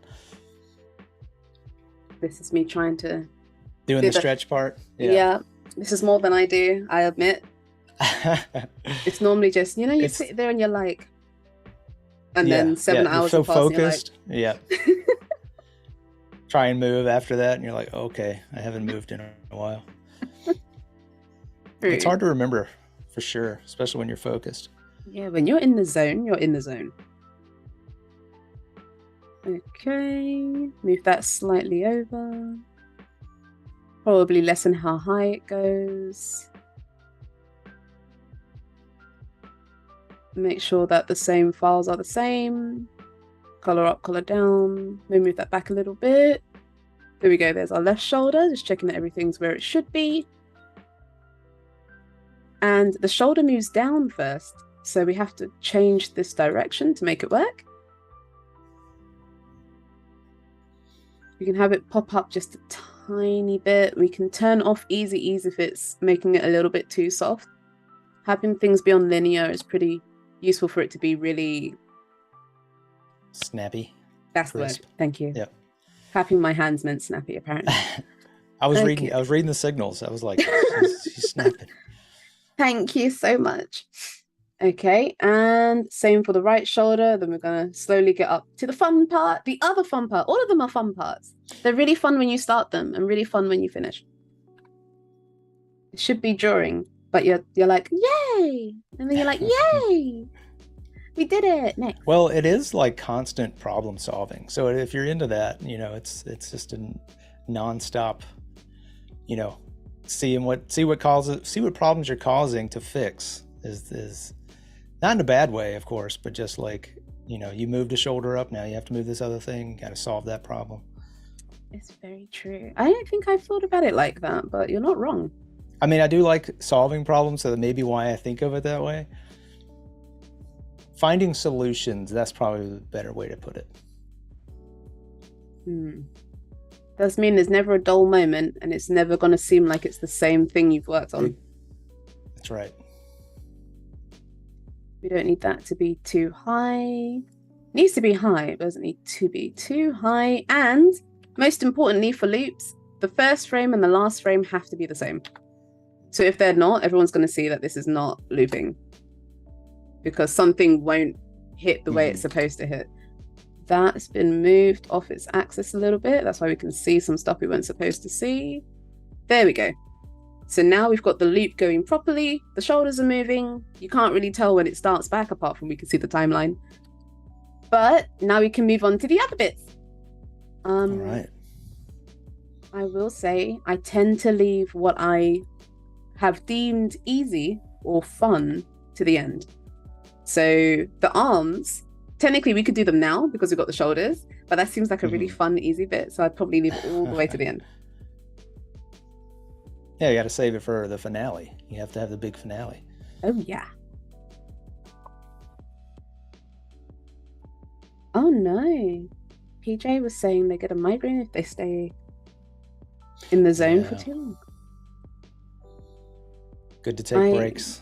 A: This
B: is me trying to
A: doing the stretch part.
B: Yeah, this is more than I do, I admit. It's normally just you sit there and you're like, and then 7 hours
A: so
B: have passed
A: focused. And you're like, try and move after that, and you're like, okay, I haven't moved in a while. It's hard to remember for sure, especially when you're focused.
B: Yeah, when you're in the zone, you're in the zone. Okay, move that slightly over. Probably lessen how high it goes. Make sure that the same files are the same. Color up, color down. Maybe move that back a little bit. There we go, there's our left shoulder, just checking that everything's where it should be. And the shoulder moves down first, so we have to change this direction to make it work. We can have it pop up just a tiny bit. We can turn off easy ease if it's making it a little bit too soft. Having things be on linear is pretty useful for it to be really
A: snappy.
B: That's the word. Thank you. Yep. Clapping my hands meant snappy, apparently.
A: I was reading the signals. I was like, she's snapping.
B: Thank you so much. Okay, and same for the right shoulder. Then we're gonna slowly get up to the fun part, the other fun part. All of them are fun parts. They're really fun when you start them and really fun when you finish. It should be during, but you're like, yay! And then you're like, yay! We did it. Next.
A: Well, it is like constant problem solving. So if you're into that, it's just a nonstop, see what problems you're causing to fix is not in a bad way, of course, but just like, you moved a shoulder up, now you have to move this other thing, got to solve that problem.
B: It's very true. I don't think I've thought about it like that, but you're not wrong.
A: I mean, I do like solving problems, so that may be why I think of it that way. Finding solutions, that's probably the better way to put it.
B: Does mean there's never a dull moment, and it's never going to seem like it's the same thing you've worked on.
A: That's right.
B: We don't need that to be too high. It needs to be high, it doesn't need to be too high. And most importantly for loops, the first frame and the last frame have to be the same. So if they're not, everyone's going to see that this is not looping, because something won't hit the way it's supposed to hit. That's been moved off its axis a little bit. That's why we can see some stuff we weren't supposed to see. There we go. So now we've got the loop going properly. The shoulders are moving. You can't really tell when it starts back, apart from we can see the timeline. But now we can move on to the other bits.
A: All right.
B: I will say I tend to leave what I have deemed easy or fun to the end. So the arms, technically we could do them now because we've got the shoulders, but that seems like a really fun, easy bit. So I'd probably leave it all the way to the end.
A: Yeah, you got to save it for the finale. You have to have the big finale.
B: Oh, yeah. Oh, no. PJ was saying they get a migraine if they stay in the zone for too long.
A: Good to take breaks.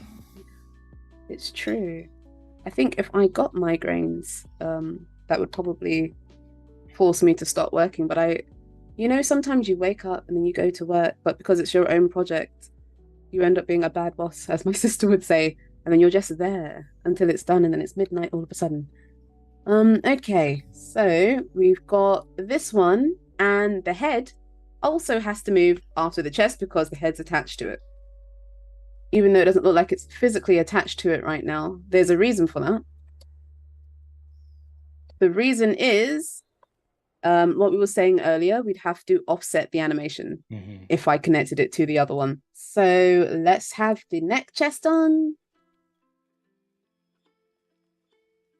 B: It's true. I think if I got migraines, that would probably force me to stop working. But sometimes you wake up and then you go to work, but because it's your own project, you end up being a bad boss, as my sister would say, and then you're just there until it's done, and then it's midnight all of a sudden. Okay, so we've got this one, and the head also has to move after the chest because the head's attached to it. Even though it doesn't look like it's physically attached to it right now, there's a reason for that. The reason is what we were saying earlier, we'd have to offset the animation if I connected it to the other one. So let's have the neck chest on.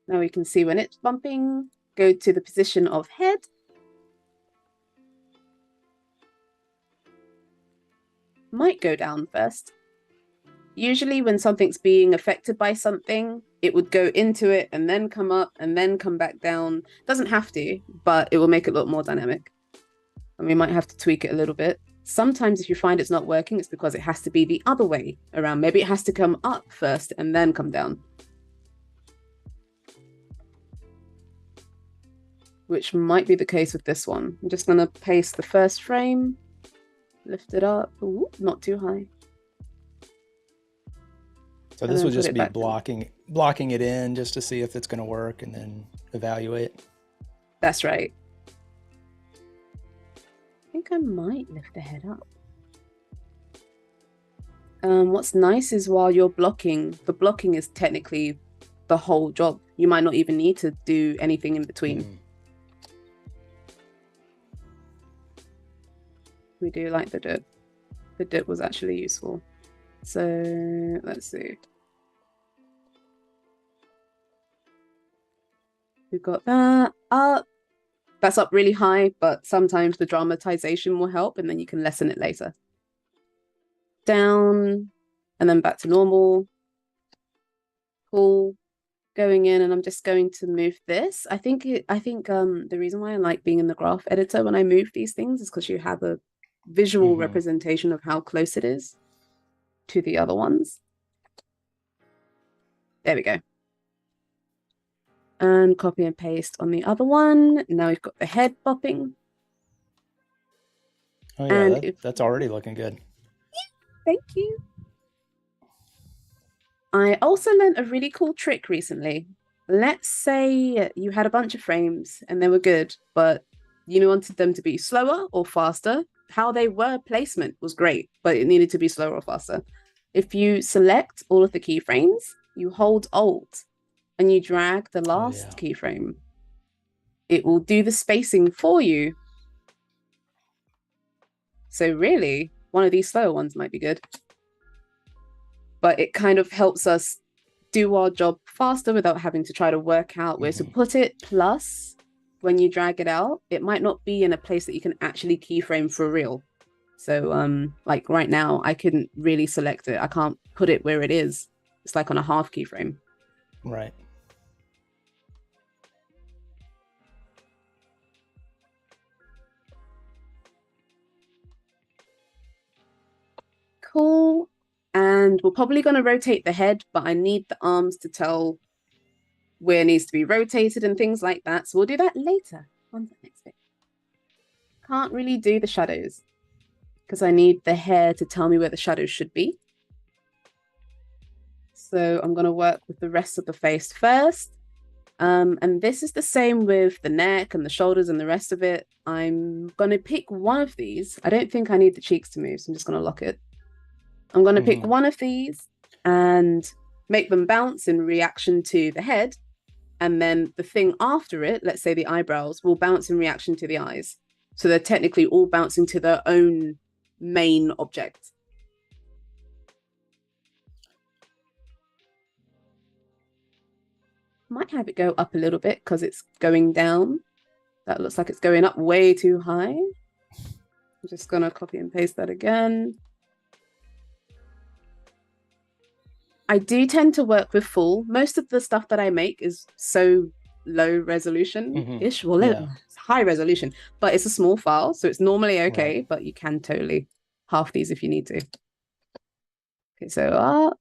B: Now we can see when it's bumping. Go to the position of head. Might go down first. Usually when something's being affected by something, it would go into it and then come up and then come back down. Doesn't have to, but it will make it look more dynamic. And we might have to tweak it a little bit. Sometimes if you find it's not working, it's because it has to be the other way around. Maybe it has to come up first and then come down. Which might be the case with this one. I'm just going to paste the first frame, lift it up. Ooh, not too high.
A: So this will just be blocking it in just to see if it's going to work and then evaluate.
B: That's right. I think I might lift the head up. What's nice is while you're blocking, the blocking is technically the whole job. You might not even need to do anything in between. We do like the dip. The dip was actually useful. So let's see. We've got that up. That's up really high, but sometimes the dramatization will help and then you can lessen it later. Down and then back to normal. Cool. Going in, and I'm just going to move this. I think the reason why I like being in the graph editor when I move these things is because you have a visual representation of how close it is to the other ones. There we go. And copy and paste on the other one. Now we've got the head bopping.
A: Oh yeah, that's already looking good.
B: Thank you. I also learned a really cool trick recently. Let's say you had a bunch of frames and they were good, but you wanted them to be slower or faster. How they were placement was great, but it needed to be slower or faster. If you select all of the keyframes, you hold Alt and you drag the last keyframe. It will do the spacing for you. So really, one of these slower ones might be good. But it kind of helps us do our job faster without having to try to work out where to put it. Plus, when you drag it out, it might not be in a place that you can actually keyframe for real. So like right now, I couldn't really select it. I can't put it where it is. It's like on a half keyframe.
A: Right.
B: Cool. And we're probably going to rotate the head, but I need the arms to tell where it needs to be rotated and things like that. So we'll do that later on the next bit. Can't really do the shadows because I need the hair to tell me where the shadows should be. So I'm going to work with the rest of the face first. And this is the same with the neck and the shoulders and the rest of it. I'm going to pick one of these. I don't think I need the cheeks to move, so I'm just going to lock it. I'm going to pick one of these and make them bounce in reaction to the head. And then the thing after it, let's say the eyebrows, will bounce in reaction to the eyes. So they're technically all bouncing to their own main object. Might have it go up a little bit because it's going down. That looks like it's going up way too high. I'm just going to copy and paste that again. I do tend to work with full. Most of the stuff that I make is so low resolution-ish. Well, it's high resolution, but it's a small file, so it's normally okay, but you can totally half these if you need to. Okay, so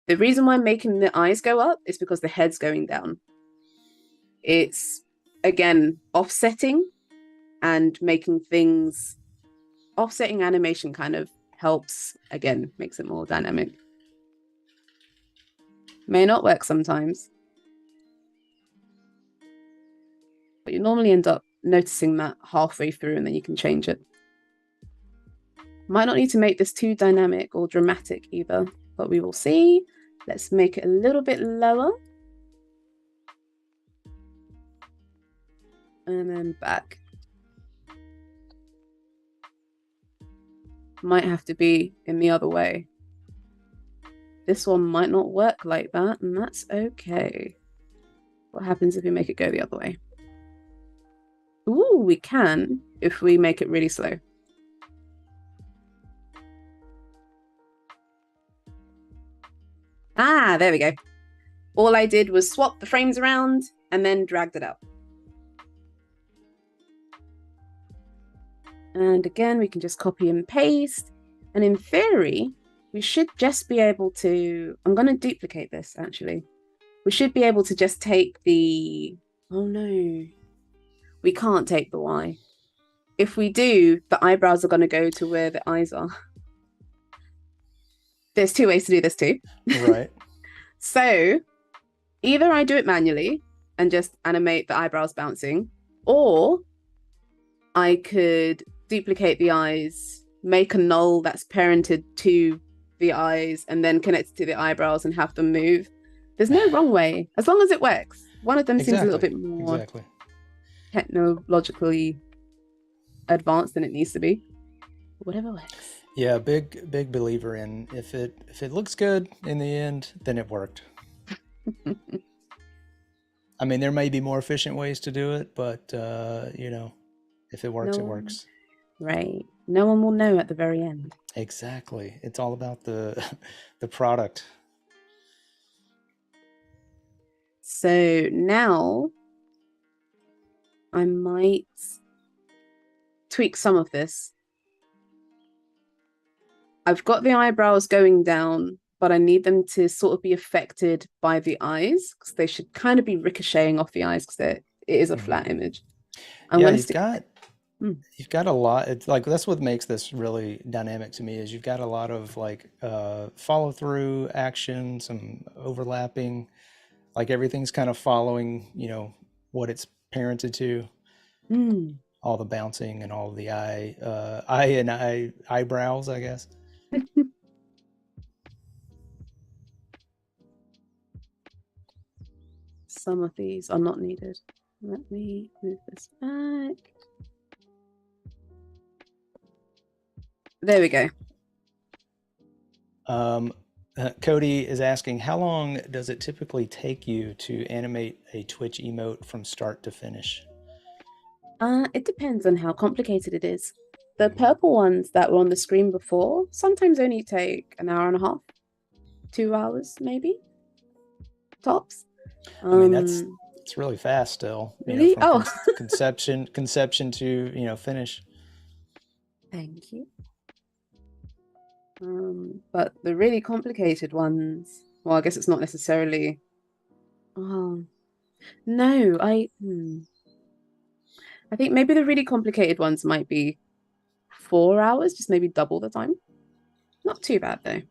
B: the reason why I'm making the eyes go up is because the head's going down. It's, again, offsetting and making things... Offsetting animation kind of helps, again, makes it more dynamic. May not work sometimes. But you normally end up noticing that halfway through and then you can change it. Might not need to make this too dynamic or dramatic either, but we will see. Let's make it a little bit lower. And then back. Might have to be in the other way. This one might not work like that, and that's okay. What happens if we make it go the other way? Ooh, we can if we make it really slow. Ah, there we go. All I did was swap the frames around and then dragged it out. And again, we can just copy and paste. And in theory, we should just be able to... I'm going to duplicate this, actually. We should be able to just take the... Oh, no. We can't take the Y. If we do, the eyebrows are going to go to where the eyes are. There's two ways to do this too.
A: Right.
B: So either I do it manually and just animate the eyebrows bouncing, or I could duplicate the eyes, make a null that's parented to the eyes, and then connect it to the eyebrows and have them move. There's no wrong way, as long as it works. One of them seems a little bit more technologically advanced than it needs to be. Whatever works.
A: Yeah, big believer in if it looks good in the end, then it worked. I mean, there may be more efficient ways to do it, but you know, if it works, it works.
B: Right. No one will know at the very end.
A: Exactly. It's all about the product.
B: So now I might tweak some of this. I've got the eyebrows going down, but I need them to sort of be affected by the eyes because they should kind of be ricocheting off the eyes because it is a flat image.
A: You've got a lot. It's like that's what makes this really dynamic to me is you've got a lot of like follow through action, some overlapping, like everything's kind of following, you know, what it's parented to. All the bouncing and all the eyebrows, I guess.
B: Some of these are not needed. Let me move this back. There we go.
A: Cody is asking, how long does it typically take you to animate a Twitch emote from start to finish?
B: It depends on how complicated it is. the purple ones that were on the screen before sometimes only take an hour and a half, 2 hours maybe, tops.
A: I mean, it's really fast still,
B: Really?
A: from conception to, finish.
B: Thank you. But the really complicated ones, well, I guess it's not necessarily. Oh, no, I think maybe the really complicated ones might be 4 hours, just maybe double the time. Not too bad though.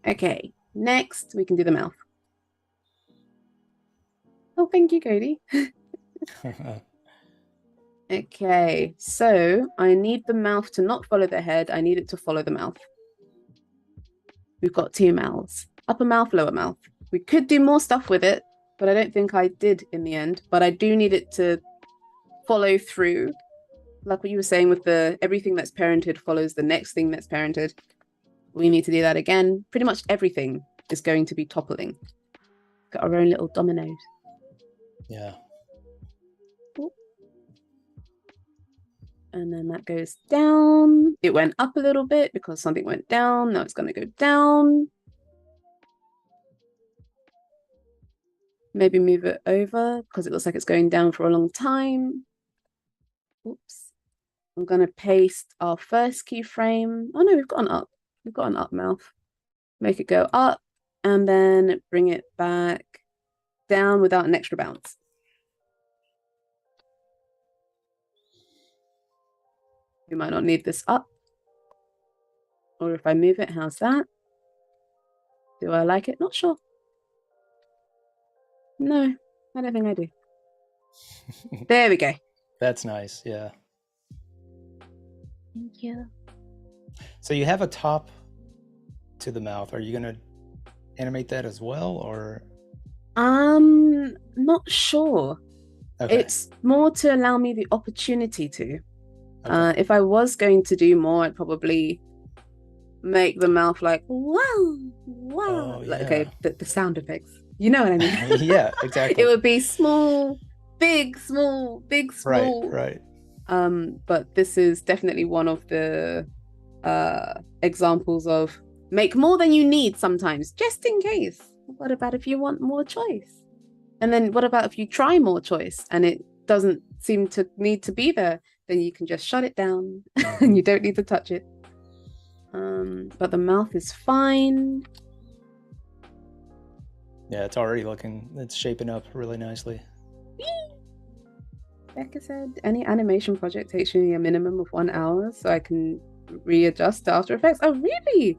B: Okay, next we can do the mouth. Oh, thank you, Cody. Okay, so I need the mouth to not follow the head. I need it to follow the mouth. We've got two mouths, upper mouth, lower mouth. We could do more stuff with it, but I don't think I did in the end. But I do need it to follow through. Like what you were saying with the everything that's parented follows the next thing that's parented. We need to do that again. Pretty much everything is going to be toppling. Got our own little dominoes.
A: Yeah.
B: And then that goes down. It went up a little bit because something went down. Now it's going to go down. Maybe move it over because it looks like it's going down for a long time. Oops. I'm going to paste our first keyframe. Oh no, we've got an up. We've got an up mouth. Make it go up and then bring it back down without an extra bounce. We might not need this up. Or if I move it, how's that? Do I like it? Not sure. No, I don't think I do. There we go.
A: That's nice, yeah.
B: Thank you.
A: So you have a top to the mouth. Are you going to animate that as well, or?
B: Not sure.
A: Okay.
B: It's more to allow me the opportunity to.
A: Okay.
B: If I was going to do more, I'd probably make the mouth like wow.
A: Oh,
B: Like,
A: yeah.
B: okay, the sound effects. You know what I mean?
A: Yeah, exactly.
B: It would be small, big, small, big, small.
A: Right.
B: But this is definitely one of the examples of make more than you need sometimes, just in case. What about if you want more choice? And then what about if you try more choice and it doesn't seem to need to be there? Then you can just shut it down and you don't need to touch it. But the mouth is fine.
A: Yeah, it's shaping up really nicely.
B: Becca said, any animation project takes me a minimum of 1 hour so I can readjust to After Effects. Oh, really?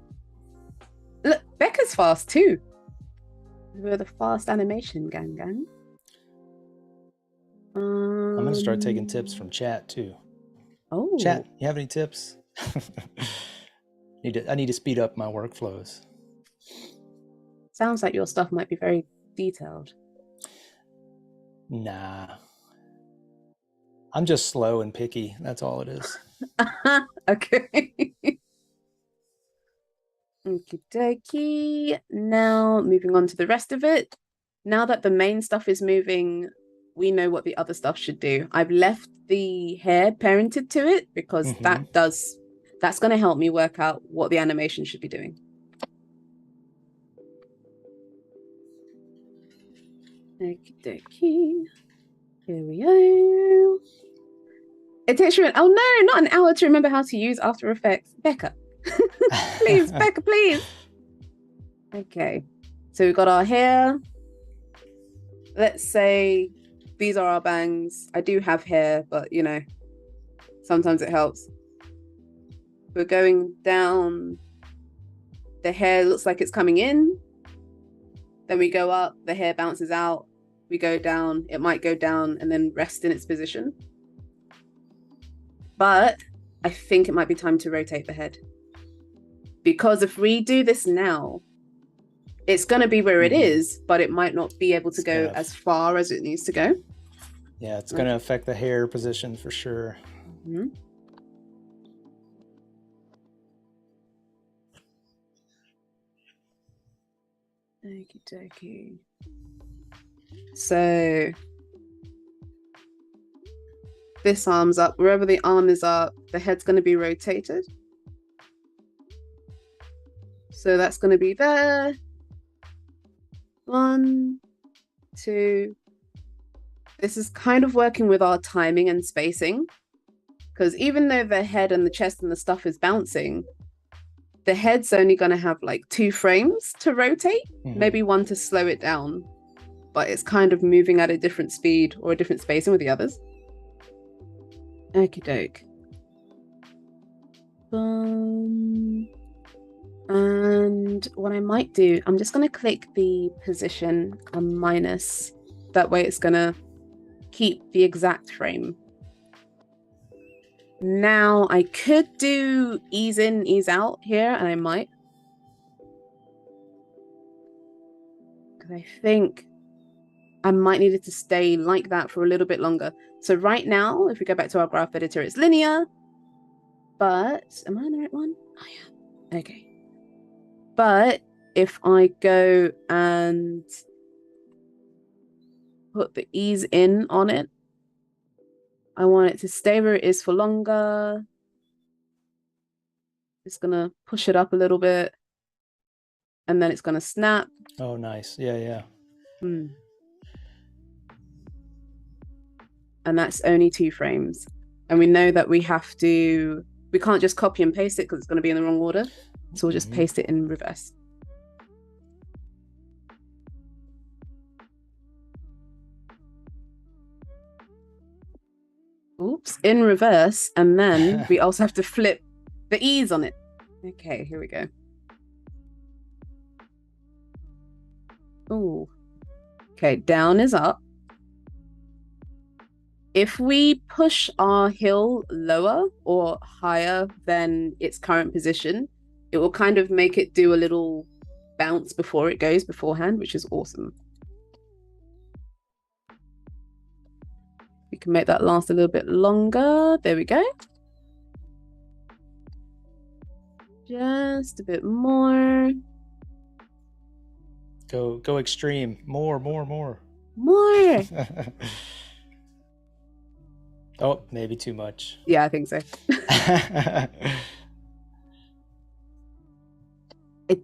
B: Look, Becca's fast too. We're the fast animation gang.
A: I'm going to start taking tips from chat too.
B: Oh.
A: Chat, you have any tips? I need to speed up my workflows.
B: Sounds like your stuff might be very detailed.
A: Nah. I'm just slow and picky. That's all it is.
B: Okay. Okie dokie. Now moving on to the rest of it. Now that the main stuff is moving, we know what the other stuff should do. I've left the hair parented to it because that's going to help me work out what the animation should be doing. Okie dokie. Here we go. It takes you oh no, not an hour to remember how to use After Effects. Becca. Please, Becca, please. Okay. So we've got our hair. Let's say these are our bangs. I do have hair, but sometimes it helps. We're going down. The hair looks like it's coming in. Then we go up, the hair bounces out. We go down, it might go down and then rest in its position. But I think it might be time to rotate the head. Because if we do this now, it's going to be where it is, but it might not be able to go as far as it needs to go.
A: Yeah, it's going to affect the hair position for sure.
B: Okie dokie. So this arm's up. Wherever the arm is up, the head's going to be rotated. So that's going to be there. 1, 2. This is kind of working with our timing and spacing, because even though the head and the chest and the stuff is bouncing, the head's only going to have like 2 frames to rotate, maybe 1 to slow it down, but it's kind of moving at a different speed or a different spacing with the others. Okie doke. And what I might do, I'm just going to click the position and minus. That way it's going to keep the exact frame. Now I could do ease in, ease out here, and I might. Because I think I might need it to stay like that for a little bit longer. So right now, if we go back to our graph editor, it's linear. But, am I on the right one? I am. Okay. But if I go and put the ease in on it, I want it to stay where it is for longer. It's going to push it up a little bit. And then it's going to snap.
A: Oh, nice. Yeah, yeah.
B: And that's only 2 frames. And we know that we can't just copy and paste it because it's going to be in the wrong order. So we'll just paste it in reverse. Oops, in reverse. And then we also have to flip the ease on it. Okay, here we go. Oh, okay, down is up. If we push our hill lower or higher than its current position, it will kind of make it do a little bounce before it goes beforehand, which is awesome. We can make that last a little bit longer. There we go. Just a bit more.
A: Go extreme. More.
B: More.
A: Oh, maybe too much.
B: Yeah, I think so. I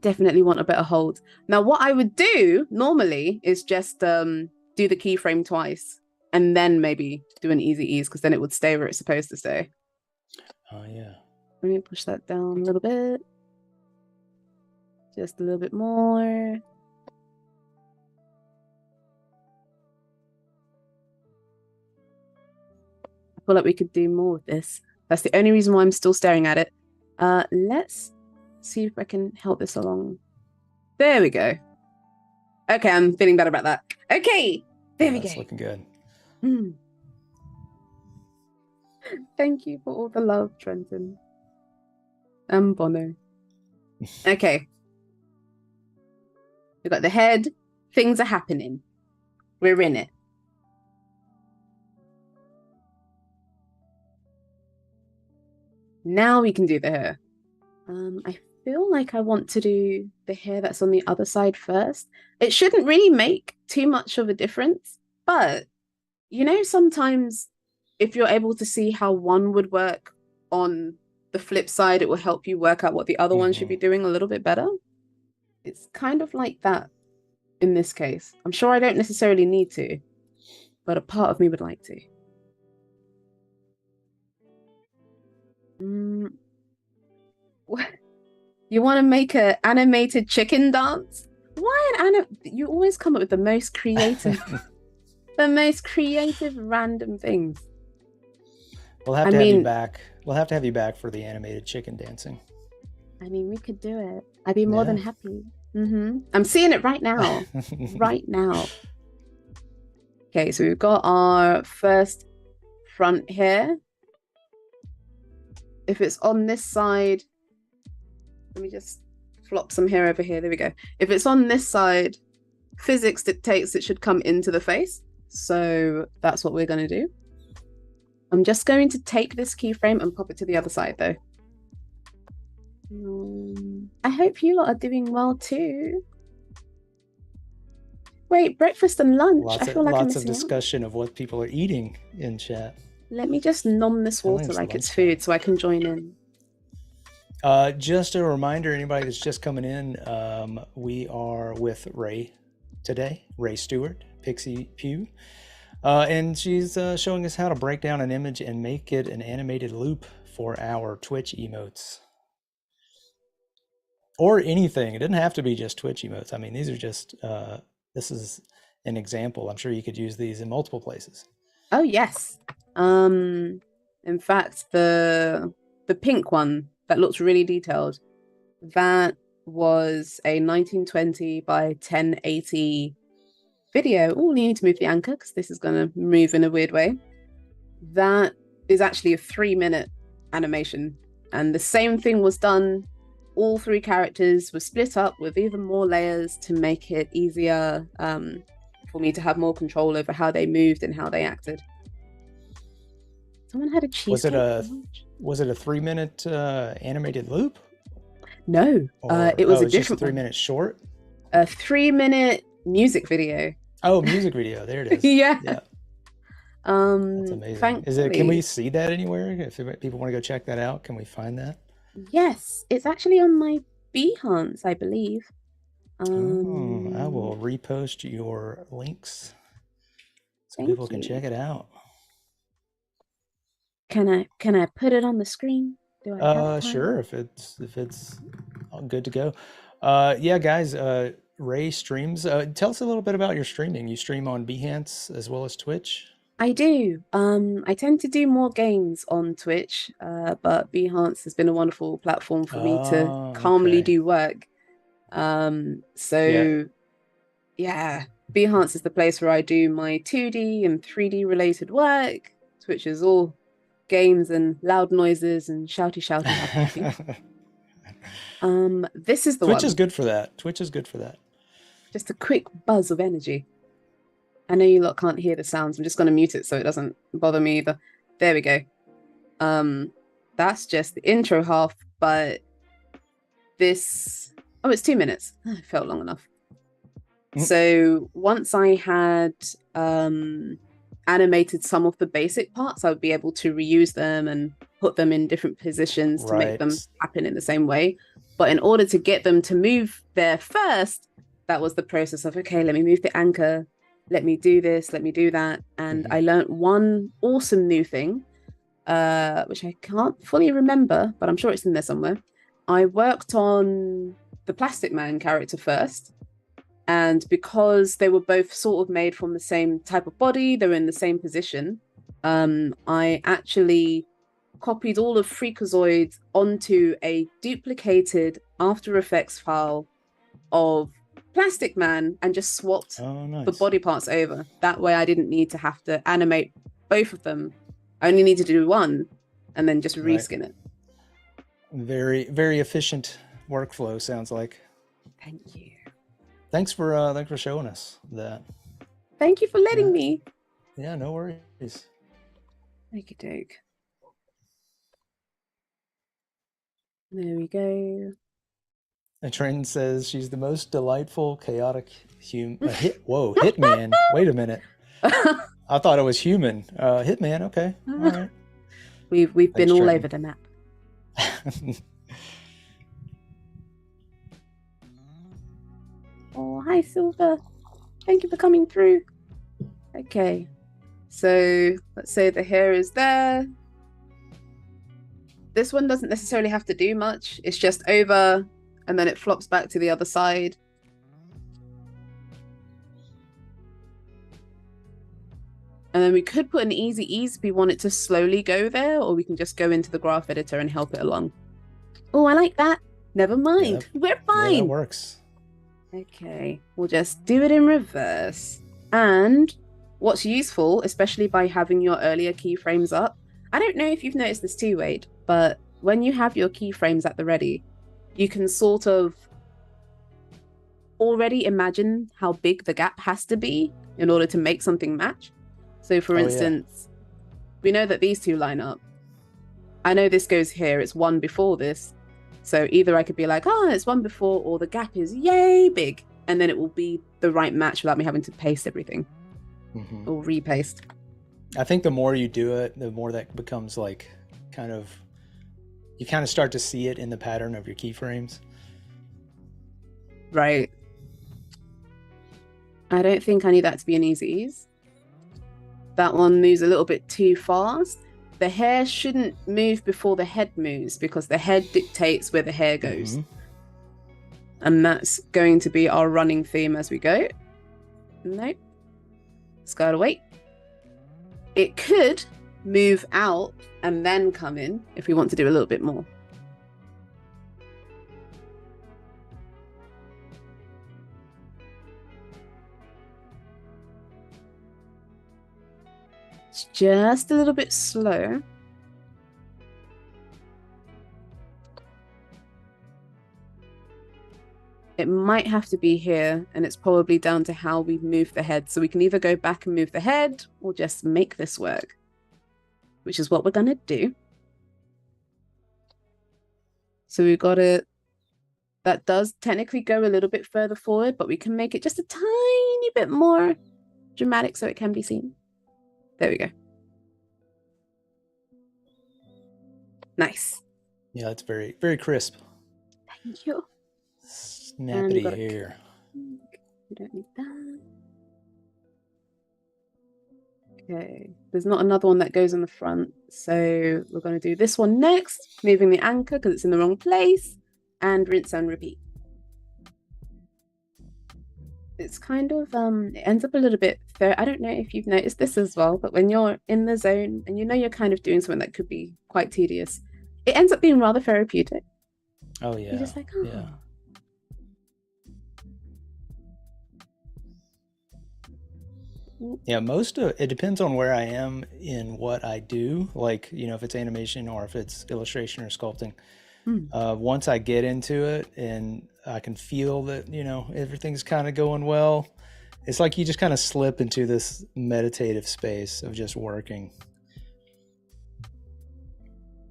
B: definitely want a better hold. Now, what I would do normally is just do the keyframe twice and then maybe do an easy ease, because then it would stay where it's supposed to stay.
A: Oh, yeah.
B: Let me push that down a little bit. Just a little bit more. I feel like we could do more with this. That's the only reason why I'm still staring at it. Let's see if I can help this along. There we go. Okay, I'm feeling better about that. Okay, there we go.
A: That's looking good.
B: Thank you for all the love, Trenton. And Bono. Okay. We've got the head. Things are happening. We're in it. Now we can do the hair. I feel like I want to do the hair that's on the other side first. It shouldn't really make too much of a difference, but you know, sometimes if you're able to see how one would work on the flip side, it will help you work out what the other one should be doing a little bit better. It's kind of like that in this case. I'm sure I don't necessarily need to, but a part of me would like to. You want to make an animated chicken dance? Why you always come up with the most creative the most creative random things.
A: We'll have to have you back. We'll have to have you back for the animated chicken dancing.
B: I mean, we could do it. I'd be more than happy. I'm seeing it right now. Right now. Okay, so we've got our first front hair. If it's on this side, let me just flop some hair over here. There we go. If it's on this side, physics dictates it should come into the face. So that's what we're going to do. I'm just going to take this keyframe and pop it to the other side, though. I hope you lot are doing well, too. Wait, breakfast and lunch.
A: Lots of discussion of what people are eating in chat.
B: Let me just nom this water like it's food so I can join in.
A: Just a reminder, anybody that's just coming in, we are with Raye today, Raye Stewart, Pixie Pew. And she's showing us how to break down an image and make it an animated loop for our Twitch emotes. Or anything. It doesn't have to be just Twitch emotes. I mean, these are just, this is an example. I'm sure you could use these in multiple places.
B: Oh, yes. In fact, the pink one that looks really detailed, that was a 1920 by 1080 video. Oh, you need to move the anchor because this is going to move in a weird way. That is actually a 3-minute animation. And the same thing was done. All 3 characters were split up with even more layers to make it easier for me to have more control over how they moved and how they acted. Someone had a cheesecake.
A: Was it a 3-minute animated loop?
B: No, it was a different
A: 3-minute short.
B: A 3-minute music video.
A: Oh, music video. There it is.
B: Yeah.
A: That's amazing. Can we see that anywhere? If people want to go check that out, can we find that?
B: Yes, it's actually on my Behance, I believe.
A: I will repost your links so people can check it out.
B: Can I put it on the screen?
A: Sure, if it's good to go. Yeah, guys, Raye streams. Tell us a little bit about your streaming. You stream on Behance as well as Twitch?
B: I do. I tend to do more games on Twitch, but Behance has been a wonderful platform for me to calmly do work. Yeah, Behance is the place where I do my 2D and 3D related work. Twitch is all games and loud noises and shouty. This is the
A: Twitch is good for that. Twitch is good for that.
B: Just a quick buzz of energy. I know you lot can't hear the sounds. I'm just going to mute it so it doesn't bother me either. There we go. That's just the intro half, but this... Oh, it's 2 minutes. It felt long enough. So once I had animated some of the basic parts, I would be able to reuse them and put them in different positions to make them happen in the same way. But in order to get them to move there first, that was the process of, okay, let me move the anchor. Let me do this, let me do that. And I learned one awesome new thing, which I can't fully remember, but I'm sure it's in there somewhere. I worked on the Plastic Man character first. And because they were both sort of made from the same type of body, they were in the same position, I actually copied all of Freakazoid onto a duplicated After Effects file of Plastic Man and just swapped the body parts over. That way I didn't need to have to animate both of them. I only needed to do one and then just reskin it.
A: Very, very efficient workflow, sounds like.
B: Thank you.
A: Thanks for showing us that.
B: Thank you for letting me.
A: Yeah, no worries.
B: Make it doke. There we go.
A: A trend says she's the most delightful, chaotic human. Hitman. Wait a minute. I thought it was human. Hitman. Okay. All right.
B: We've been all over the map. Oh, hi, Silver. Thank you for coming through. Okay. So let's say the hair is there. This one doesn't necessarily have to do much. It's just over and then it flops back to the other side. And then we could put an easy ease if we want it to slowly go there, or we can just go into the graph editor and help it along. Oh, I like that. Never mind. Yeah, we're fine.
A: Yeah, that works.
B: Okay, we'll just do it in reverse. And what's useful, especially by having your earlier keyframes up, I don't know if you've noticed this too, Wade, but when you have your keyframes at the ready, you can sort of already imagine how big the gap has to be in order to make something match. So for instance, we know that these two line up. I know this goes here, it's one before this. So either I could be like, oh, it's one before, or the gap is yay big, and then it will be the right match without me having to paste everything or repaste.
A: I think the more you do it, the more that becomes like kind of, you kind of start to see it in the pattern of your keyframes.
B: Right. I don't think I need that to be an easy ease. That one moves a little bit too fast. The hair shouldn't move before the head moves because the head dictates where the hair goes.
A: Mm-hmm.
B: And that's going to be our running theme as we go. Nope. It's got to wait. It could move out and then come in if we want to do a little bit more. It's just a little bit slow. It might have to be here, and it's probably down to how we move the head. So we can either go back and move the head or just make this work, which is what we're going to do. So we've got it. That does technically go a little bit further forward, but we can make it just a tiny bit more dramatic so it can be seen. There we go. Nice.
A: Yeah, it's very, very crisp.
B: Thank you.
A: Snappity hair.
B: We don't need that. Okay, there's not another one that goes in the front, so we're going to do this one next, moving the anchor because it's in the wrong place, and rinse and repeat. It's kind of it ends up a little bit I don't know if you've noticed this as well, but when you're in the zone and you know you're kind of doing something that could be quite tedious, it ends up being rather therapeutic.
A: Oh yeah.
B: You're just like, oh.
A: Yeah. Yeah, most of it depends on where I am in what I do. Like, you know, if it's animation or if it's illustration or sculpting. Once I get into it and I can feel that, you know, everything's kind of going well, it's like you just kind of slip into this meditative space of just working.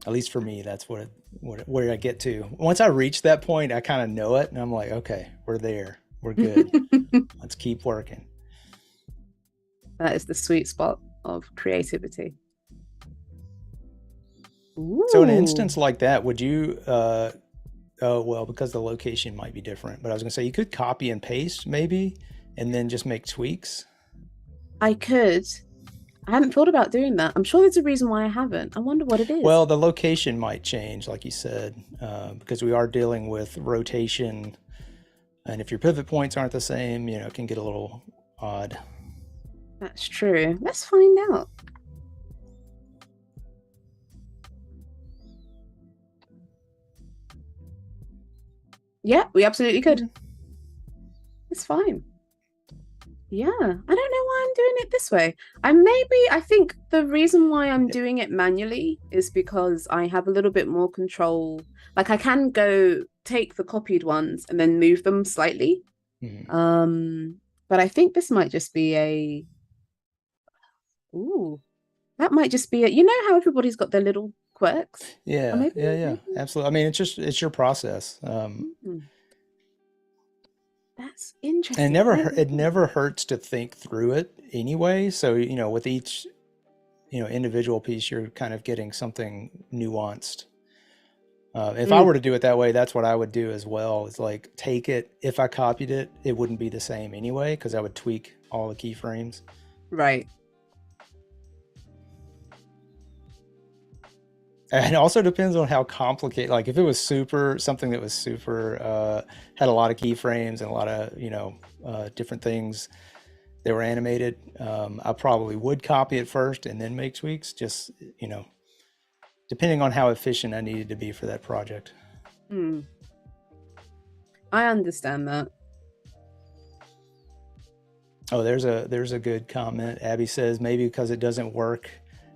A: At least for me, that's where I get to. Once I reach that point, I kind of know it, and I'm like, okay, we're there, we're good. Let's keep working.
B: That is the sweet spot of creativity. Ooh.
A: So in an instance like that, would you, oh, well, because the location might be different, but I was gonna say you could copy and paste maybe, and then just make tweaks.
B: I could. I hadn't thought about doing that. I'm sure there's a reason why I haven't. I wonder what it is.
A: Well, the location might change, like you said, because we are dealing with rotation, and if your pivot points aren't the same, you know, it can get a little odd.
B: That's true. Let's find out. Yeah, we absolutely could. It's fine. Yeah, I don't know why I'm doing it this way. I think the reason why I'm doing it manually is because I have a little bit more control. Like I can go take the copied ones and then move them slightly. But I think this might just be that might just be you know how everybody's got their little quirks?
A: Yeah, yeah, absolutely. I mean, it's your process.
B: That's interesting.
A: And it never hurts to think through it anyway. So, you know, with each, you know, individual piece, you're kind of getting something nuanced. If I were to do it that way, that's what I would do as well. It's like take it. If I copied it, it wouldn't be the same anyway because I would tweak all the keyframes.
B: Right.
A: And it also depends on how complicated, like if it was something that was super, had a lot of keyframes and a lot of, you know, different things that were animated, I probably would copy it first and then make tweaks, just, you know, depending on how efficient I needed to be for that project.
B: I understand that.
A: Oh, there's a good comment. Abby says maybe because it doesn't work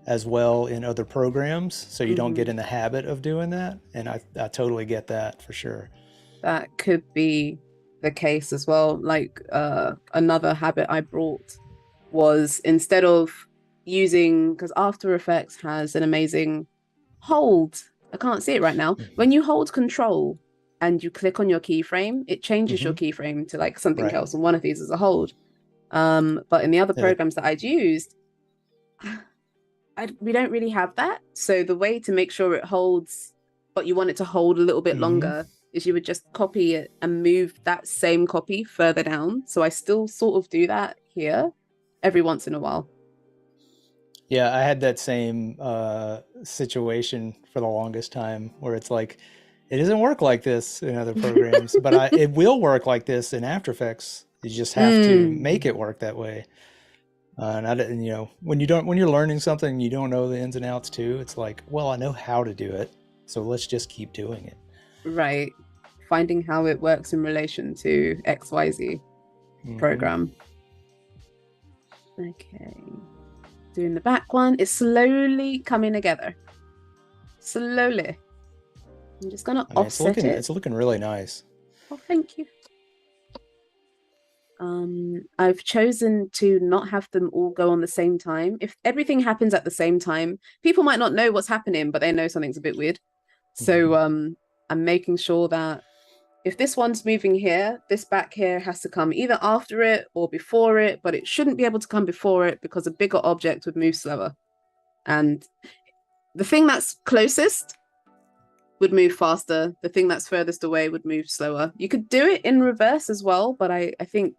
A: as well in other programs, so you don't get in the habit of doing that. And I totally get that for sure.
B: That could be the case as well. Like another habit I brought was instead of using, because After Effects has an amazing hold. I can't see it right now. When you hold Control and you click on your keyframe, it changes your keyframe to like something else. And one of these is a hold. But in the other programs that I'd used, we don't really have that. So the way to make sure it holds, but you want it to hold a little bit longer, is you would just copy it and move that same copy further down. So I still sort of do that here every once in a while.
A: Yeah, I had that same situation for the longest time where it's like, it doesn't work like this in other programs, but it will work like this in After Effects. You just have to make it work that way. And I didn't, when you're learning something, you don't know the ins and outs too. It's like, well, I know how to do it, so let's just keep doing it.
B: Right. Finding how it works in relation to XYZ program. Okay. Doing the back one. It's slowly coming together. Slowly. I'm just gonna offset it.
A: It's looking really nice.
B: Oh, thank you. I've chosen to not have them all go on the same time. If everything happens at the same time, people might not know what's happening, but they know something's a bit weird. So I'm making sure that if this one's moving here, this back here has to come either after it or before it, but it shouldn't be able to come before it because a bigger object would move slower. And the thing that's closest would move faster. The thing that's furthest away would move slower. You could do it in reverse as well, but I think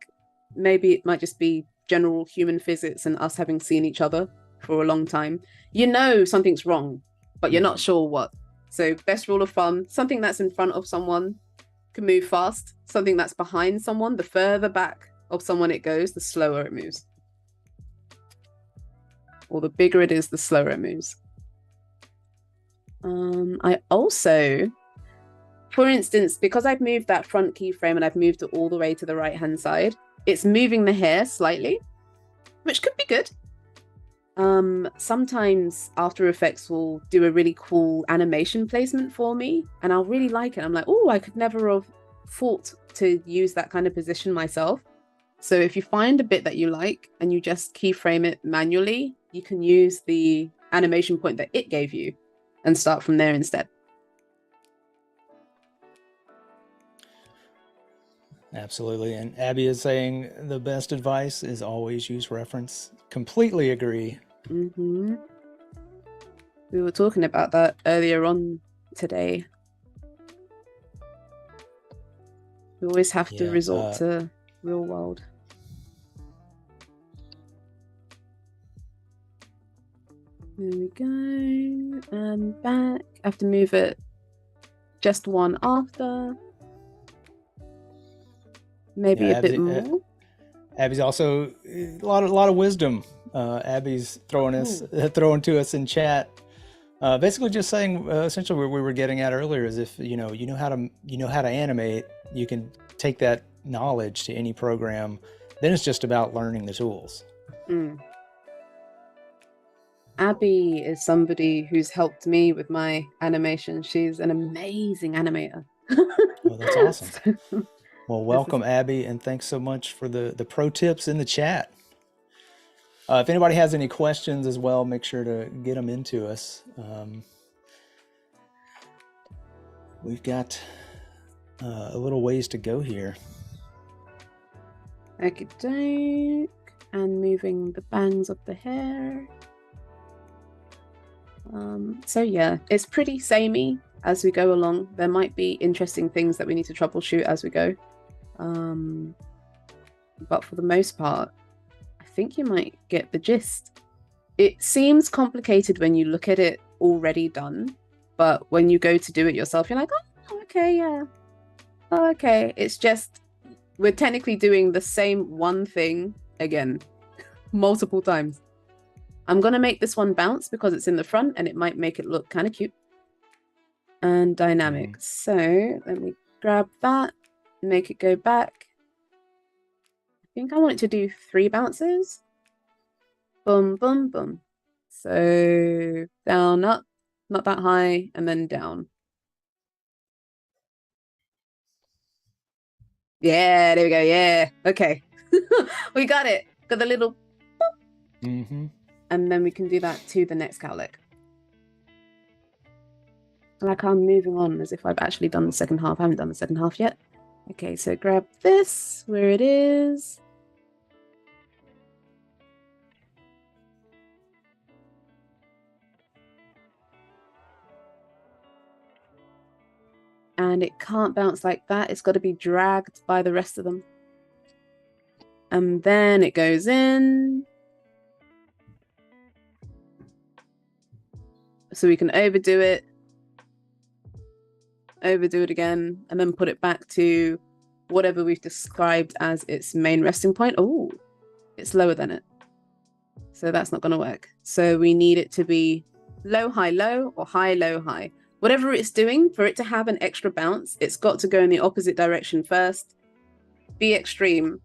B: maybe it might just be general human physics and us having seen each other for a long time. You know something's wrong, but you're not sure what. So best rule of thumb, something that's in front of someone can move fast. Something that's behind someone, the further back of someone it goes, the slower it moves. Or the bigger it is, the slower it moves. I also, for instance, because I've moved that front keyframe and I've moved it all the way to the right-hand side, it's moving the hair slightly, which could be good. Sometimes After Effects will do a really cool animation placement for me, and I'll really like it. I'm like, oh, I could never have thought to use that kind of position myself. So if you find a bit that you like and you just keyframe it manually, you can use the animation point that it gave you and start from there instead.
A: Absolutely. And Abby is saying the best advice is always use reference. Completely agree.
B: We were talking about that earlier on today. We always have to resort to real world. There we go. And back. I have to move it just one after. Maybe a bit more.
A: Abby's also a lot of wisdom. Abby's throwing to us in chat. Basically just saying essentially what we were getting at earlier is if you know how to animate, you can take that knowledge to any program. Then it's just about learning the tools.
B: Abby is somebody who's helped me with my animation. She's an amazing animator.
A: Well, that's awesome. Well, welcome, Abby, and thanks so much for the pro tips in the chat. If anybody has any questions as well, make sure to get them into us. We've got a little ways to go here.
B: Okey-doke. And moving the bangs of the hair. So yeah, it's pretty samey as we go along. There might be interesting things that we need to troubleshoot as we go. But for the most part, I think you might get the gist. It seems complicated when you look at it already done, but when you go to do it yourself, you're like, oh, okay, yeah. Oh, okay. It's just, we're technically doing the same one thing again, multiple times. I'm going to make this one bounce because it's in the front and it might make it look kind of cute and dynamic. So let me grab that, make it go back. I think I want it to do 3 bounces. Boom, boom, boom. So down, up, not that high, and then down. Yeah, there we go. Yeah. Okay. We got it. Got the little boop. And then we can do that to the next cowlick. Like I'm moving on as if I've actually done the second half. I haven't done the second half yet. Okay, so grab this where it is. and it can't bounce like that. It's got to be dragged by the rest of them. And then it goes in. So we can overdo it again, and then put it back to whatever we've described as its main resting point. Oh, it's lower than it. So that's not going to work. So we need it to be low, high, low, or high, low, high. Whatever it's doing, for it to have an extra bounce, it's got to go in the opposite direction first, be extreme,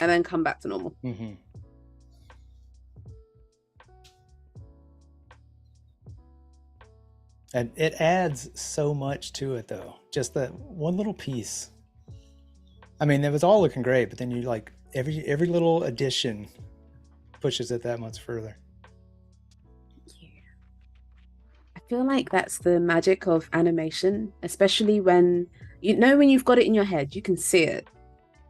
B: and then come back to normal.
A: Mm-hmm. And it adds so much to it, though. Just that one little piece. I mean, it was all looking great, but then you like every little addition pushes it that much further.
B: Yeah. I feel like that's the magic of animation, especially when when you've got it in your head, you can see it.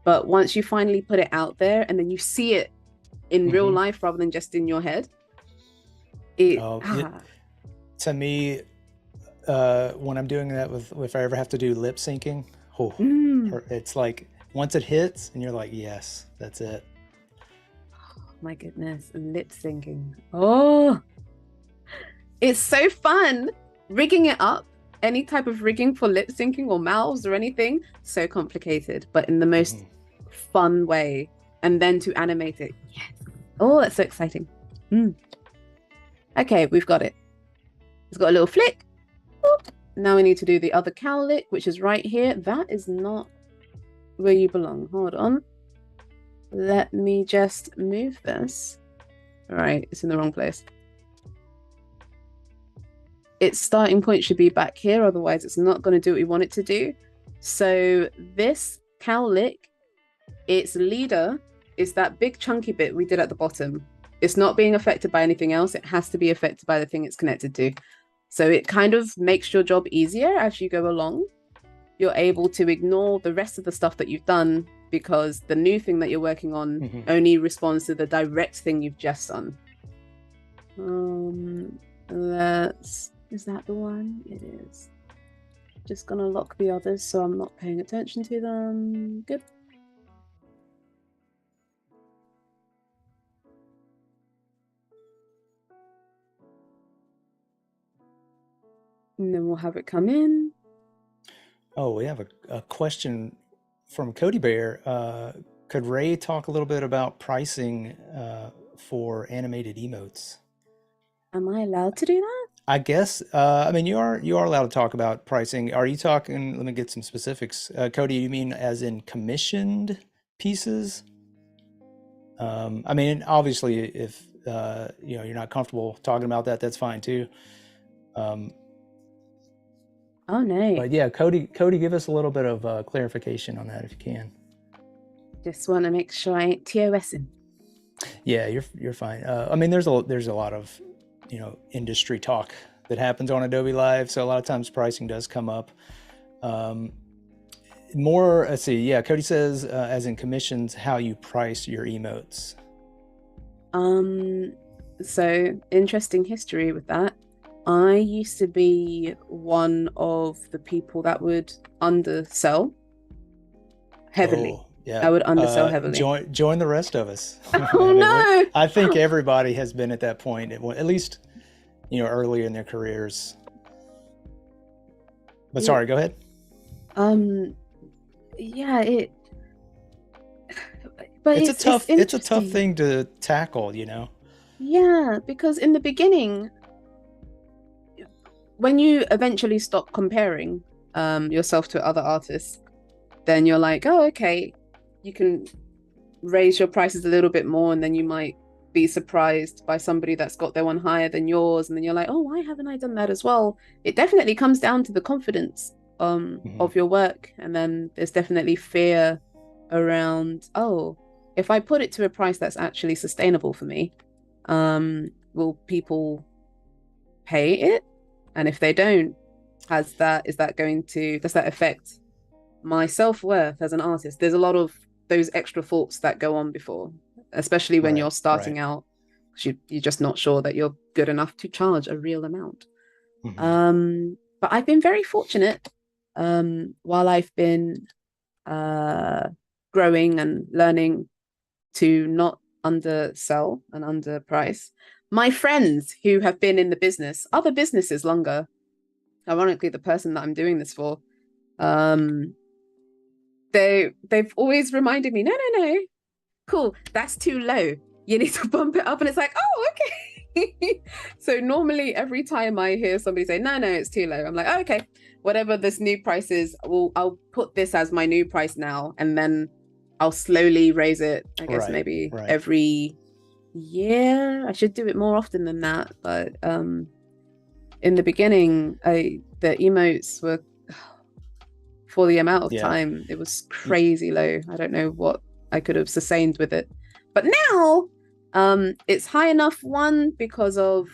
B: But once you finally put it out there and then you see it in real life rather than just in your head,
A: to me, when I'm doing that if I ever have to do lip syncing, it's like once it hits and you're like, yes, that's it.
B: Oh my goodness, lip syncing. Oh, it's so fun. Rigging it up, any type of rigging for lip syncing or mouths or anything, so complicated, but in the most fun way. And then to animate it. Yes. Oh, that's so exciting. Okay, we've got it. It's got a little flick. Now we need to do the other cowlick, which is right here. That is not where you belong. Hold on. Let me just move this. All right, it's in the wrong place. Its starting point should be back here, otherwise it's not going to do what we want it to do. So this cowlick, its leader is that big chunky bit we did at the bottom. It's not being affected by anything else. It has to be affected by the thing it's connected to. So it kind of makes your job easier as you go along. You're able to ignore the rest of the stuff that you've done because the new thing that you're working on only responds to the direct thing you've just done. Is that the one? It is. Just gonna lock the others so I'm not paying attention to them. Good. And then we'll have it come in.
A: Oh, we have a question from Cody Bear. Could Raye talk a little bit about pricing for animated emotes?
B: Am I allowed to do that?
A: I guess. I mean, you are allowed to talk about pricing. Are you talking? Let me get some specifics. Cody, you mean as in commissioned pieces? I mean, obviously, if you're not comfortable talking about that, that's fine too.
B: Oh no.
A: But yeah, Cody, give us a little bit of clarification on that if you can.
B: Just want to make sure I ain't TOSing.
A: Yeah, you're fine. I mean, there's a lot of industry talk that happens on Adobe Live, so a lot of times pricing does come up. Let's see. Yeah, Cody says, as in commissions, how you price your emotes.
B: So interesting history with that. I used to be one of the people that would undersell heavily.
A: Oh, yeah.
B: I would undersell heavily.
A: Join the rest of us.
B: Oh no!
A: I think everybody has been at that point, at least early in their careers. But sorry, go ahead.
B: Yeah,
A: it's a tough thing to tackle,
B: Yeah, because in the beginning, when you eventually stop comparing yourself to other artists, then you're like, oh, okay, you can raise your prices a little bit more, and then you might be surprised by somebody that's got their one higher than yours, and then you're like, oh, why haven't I done that as well? It definitely comes down to the confidence of your work, and then there's definitely fear around, oh, if I put it to a price that's actually sustainable for me, will people pay it? And if they don't, does that affect my self-worth as an artist? There's a lot of those extra thoughts that go on before, especially when you're starting out. You're just not sure that you're good enough to charge a real amount. But I've been very fortunate while I've been growing and learning to not undersell and underprice, my friends who have been in the business, other businesses longer, ironically, the person that I'm doing this for, they've always reminded me, no, cool, that's too low. You need to bump it up. And it's like, oh, okay. So normally every time I hear somebody say, no, it's too low, I'm like, oh, okay, whatever this new price is, I'll put this as my new price now, and then I'll slowly raise it, I guess, maybe every year. I should do it more often than that. But in the beginning, the emotes were, for the amount of time, it was crazy low. I don't know what I could have sustained with it. But now it's high enough, one, because of,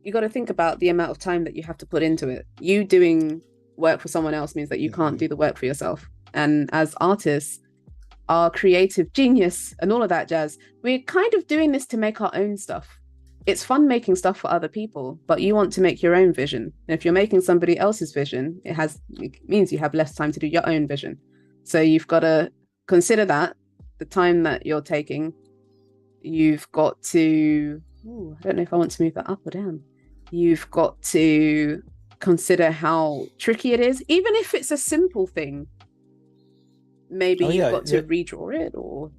B: you got to think about the amount of time that you have to put into it. You doing work for someone else means that you can't do the work for yourself. And as artists, our creative genius and all of that jazz, we're kind of doing this to make our own stuff. It's fun making stuff for other people, but you want to make your own vision. And if you're making somebody else's vision, it means you have less time to do your own vision. So you've got to consider that, the time that you're taking. You've got to, I don't know if I want to move that up or down. You've got to consider how tricky it is, even if it's a simple thing. Maybe you've got to redraw it, or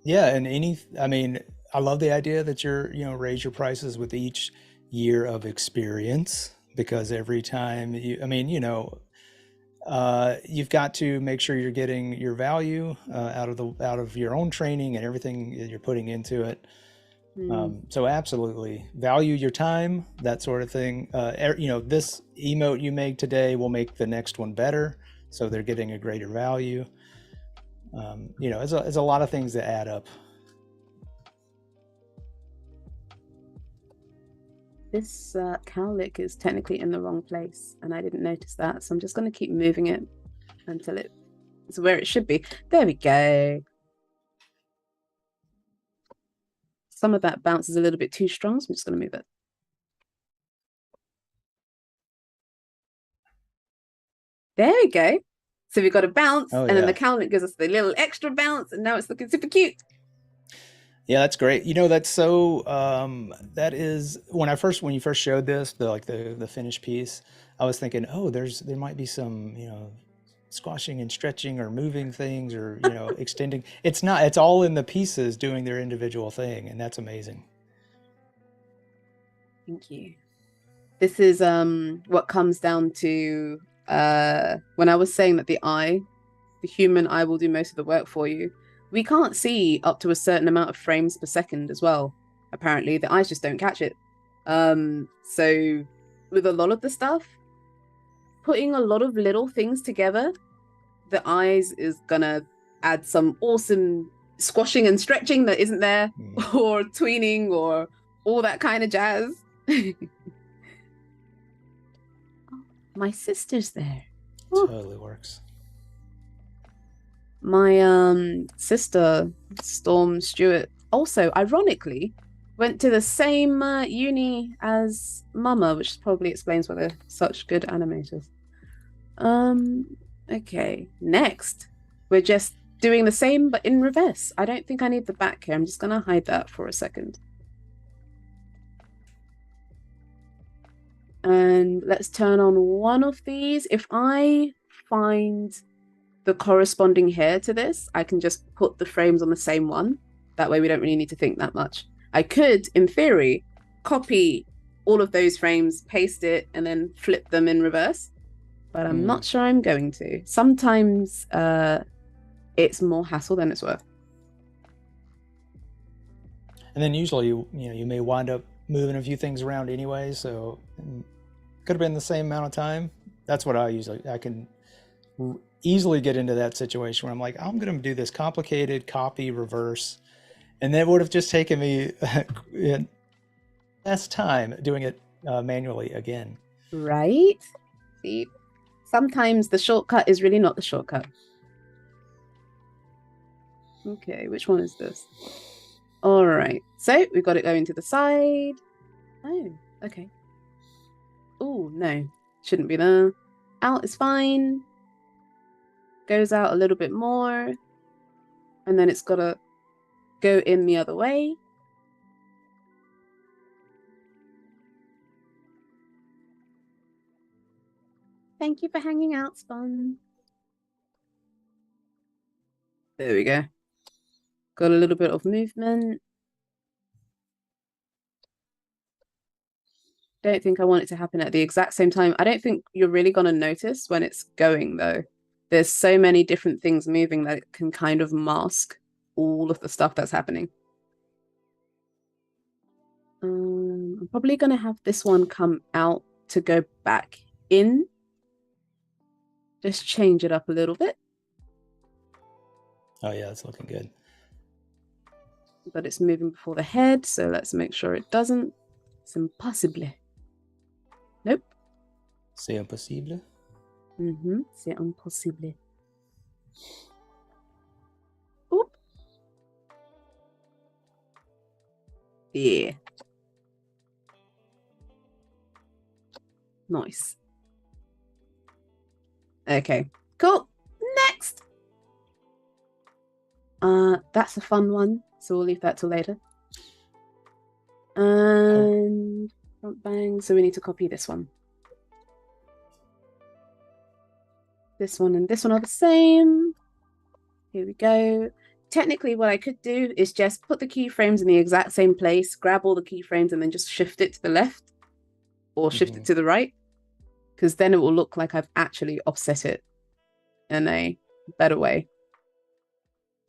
A: and I love the idea that you're, raise your prices with each year of experience, because every time you've got to make sure you're getting your value out of your own training and everything that you're putting into it. So absolutely value your time, that sort of thing. This emote you make today will make the next one better, so they're getting a greater value. It's a lot of things that add up.
B: This cowlick is technically in the wrong place, and I didn't notice that, so I'm just going to keep moving it until it's where it should be. There we go. Some of that bounce is a little bit too strong, so I'm just going to move it. There we go. So we've got a bounce, and then the cowlick gives us the little extra bounce, and now it's looking super cute.
A: Yeah, that's great. That's so, that is, when you first showed this, the finished piece, I was thinking, oh, there might be some, squashing and stretching or moving things, or, extending. It's not, it's all in the pieces doing their individual thing. And that's amazing.
B: Thank you. This is what comes down to when I was saying that the human eye will do most of the work for you. We can't see up to a certain amount of frames per second as well. Apparently, the eyes just don't catch it. So with a lot of the stuff, putting a lot of little things together, the eyes is gonna add some awesome squashing and stretching that isn't there, or tweening, or all that kind of jazz. My sister's there.
A: Totally works.
B: My sister, Storm Stewart, also ironically went to the same uni as Mama, which probably explains why they're such good animators. Okay, next we're just doing the same but in reverse. I don't think I need the back here. I'm just gonna hide that for a second. And let's turn on one of these. If I find the corresponding hair to this, I can just put the frames on the same one. That way we don't really need to think that much. I could, in theory, copy all of those frames, paste it, and then flip them in reverse. But I'm not sure I'm going to. Sometimes it's more hassle than it's worth.
A: And then usually, you may wind up moving a few things around anyway, so could have been the same amount of time. That's what I can easily get into that situation where I'm like, I'm going to do this complicated copy reverse, and that would have just taken me less time doing it manually again.
B: Right? See, sometimes the shortcut is really not the shortcut. Okay, which one is this? All right, so we've got it going to the side. Oh, okay. Oh, no, shouldn't be there. Out is fine. goes out a little bit more, and then it's got to go in the other way. Thank you for hanging out, Spawn. There we go. Got a little bit of movement. Don't think I want it to happen at the exact same time. I don't think you're really going to notice when it's going, though. There's so many different things moving that it can kind of mask all of the stuff that's happening. I'm probably going to have this one come out to go back in. Just change it up a little bit.
A: Oh yeah, it's looking good.
B: But it's moving before the head, so let's make sure it doesn't. It's impossible. Nope.
A: C'est impossible.
B: C'est impossible. Oop. Yeah. Nice. Okay, cool. Next. That's a fun one, so we'll leave that till later. And front bang, so we need to copy this one. This one and this one are the same. Here we go. Technically, what I could do is just put the keyframes in the exact same place, grab all the keyframes, and then just shift it to the left or shift it to the right, because then it will look like I've actually offset it in a better way.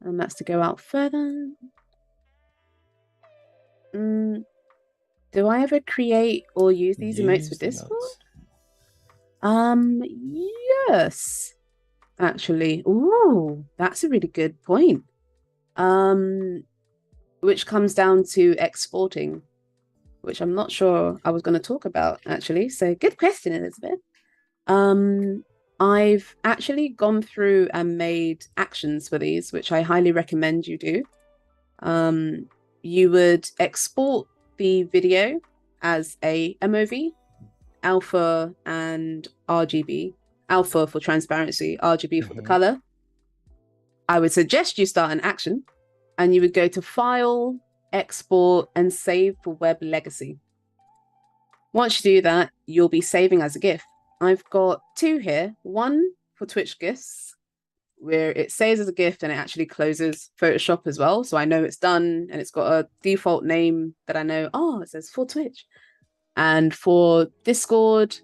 B: And that's to go out further. Do I ever create or use these emotes with Discord? Yes, actually. Ooh, that's a really good point. Which comes down to exporting, which I'm not sure I was going to talk about, actually. So good question, Elizabeth. I've actually gone through and made actions for these, which I highly recommend you do. You would export the video as a MOV, alpha and RGB. Alpha for transparency, RGB for the color. I would suggest you start an action, and you would go to File, Export, and Save for Web Legacy. Once you do that, you'll be saving as a GIF. I've got two here, one for Twitch GIFs, where it saves as a GIF and it actually closes Photoshop as well. So I know it's done and it's got a default name that I know, oh, it says for Twitch. And for Discord,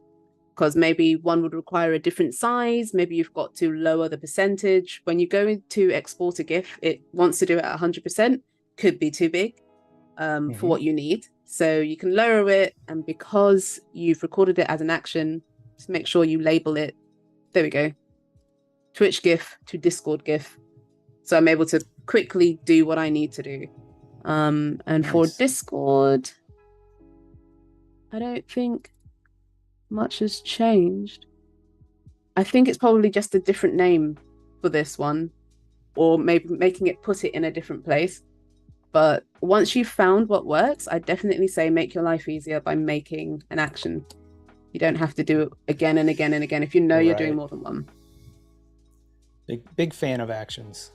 B: because maybe one would require a different size, maybe you've got to lower the percentage. When you go to export a GIF, it wants to do it at 100%, could be too big for what you need. So you can lower it, and because you've recorded it as an action, just make sure you label it. There we go. Twitch GIF to Discord GIF. So I'm able to quickly do what I need to do. And nice. For Discord, I don't think much has changed. I think it's probably just a different name for this one, or maybe making it put it in a different place. But once you've found what works, I definitely say make your life easier by making an action. You don't have to do it again and again and again if you know you're doing more than one.
A: Big fan of actions.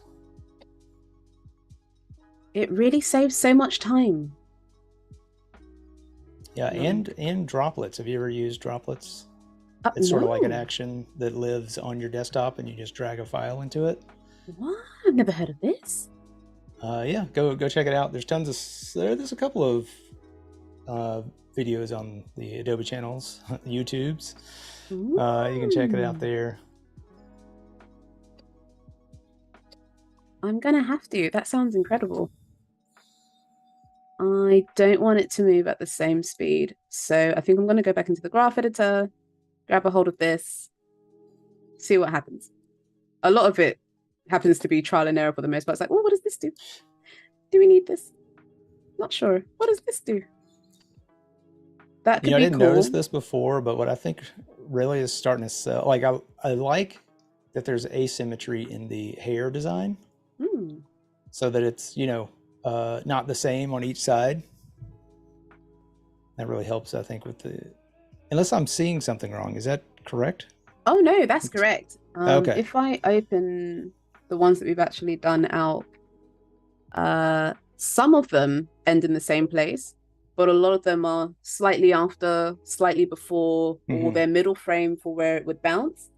B: It really saves so much time.
A: Yeah, and droplets. Have you ever used droplets? It's sort of like an action that lives on your desktop and you just drag a file into it.
B: What? I've never heard of this.
A: Yeah, go check it out. There's tons of there's a couple of videos on the Adobe channels, YouTubes. You can check it out there.
B: I'm gonna have to. That sounds incredible. I don't want it to move at the same speed, so I think I'm gonna go back into the graph editor, grab a hold of this, see what happens. A lot of it happens to be trial and error for the most part. It's like, oh, what does this do? Do we need this? Not sure. What does this do? That could be
A: I didn't
B: cool.
A: notice this before, but what I think really is starting to sell, like I like that there's asymmetry in the hair design, so that it's not the same on each side. That really helps, I think, with the. Unless I'm seeing something wrong, is that correct?
B: Oh no, that's correct.
A: Okay.
B: If I open the ones that we've actually done out, some of them end in the same place, but a lot of them are slightly after, slightly before, or
A: Hmm.
B: their middle frame for where it would bounce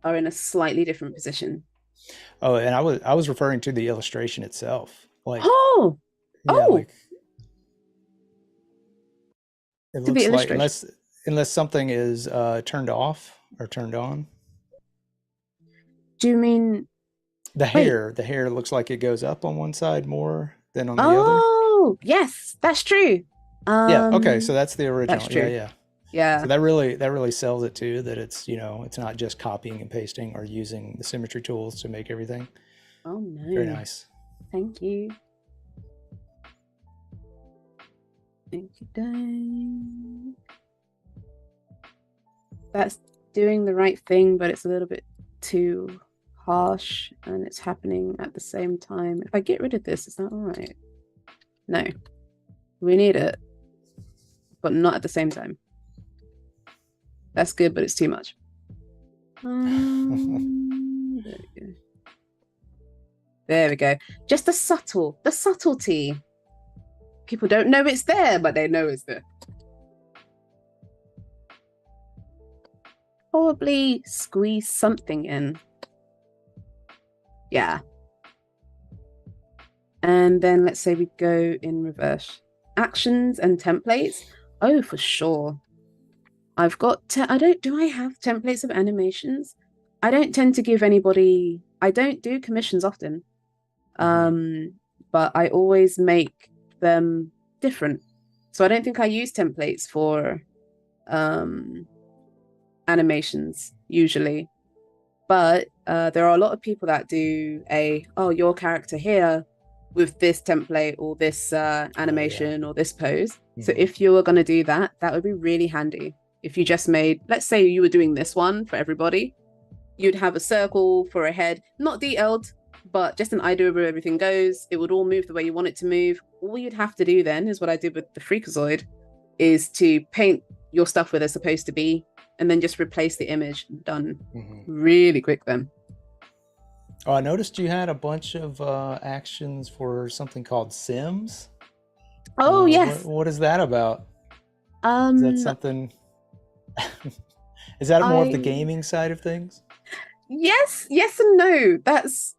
B: are in a slightly different position.
A: Oh, and I was referring to the illustration itself. Like,
B: Oh,
A: yeah,
B: oh,
A: like it
B: to the
A: looks like
B: illustration.
A: unless something is turned off or turned on.
B: Do you mean,
A: The
B: wait,
A: hair, the hair looks like it goes up on one side more than on the other.
B: oh, yes, that's true.
A: Yeah, okay, so that's the
B: That's
A: original. Yeah,
B: true.
A: yeah. So
B: Yeah.
A: that really sells it too, that it's, it's not just copying and pasting or using the symmetry tools to make everything.
B: Oh
A: Very
B: no.
A: nice.
B: Thank you. Thank you, Dane. That's doing the right thing, but it's a little bit too harsh and it's happening at the same time. If I get rid of this, is that all right? No, we need it, but not at the same time. That's good, but it's too much. There we go. There we go. Just the subtlety. People don't know it's there, but they know it's there. Probably squeeze something in. Yeah. And then let's say we go in reverse. Actions and templates. Oh, for sure. I've got, do I have templates of animations? I don't tend to give anybody, I don't do commissions often. But I always make them different. So I don't think I use templates for animations usually. But there are a lot of people that do your character here with this template or this animation or this pose. So if you were going to do that, that would be really handy. If you just made, let's say you were doing this one for everybody, you'd have a circle for a head, not detailed, but just an idea of where everything goes. It would all move the way you want it to move. All you'd have to do then is what I did with the Freakazoid, is to paint your stuff where they're supposed to be, and then just replace the image. Done. Really quick then.
A: Oh, I noticed you had a bunch of actions for something called Sims.
B: Oh yes.
A: What is that about? Is that
B: Um,
A: something? Is that more of the
B: I
A: gaming side of things?
B: yes and no. That's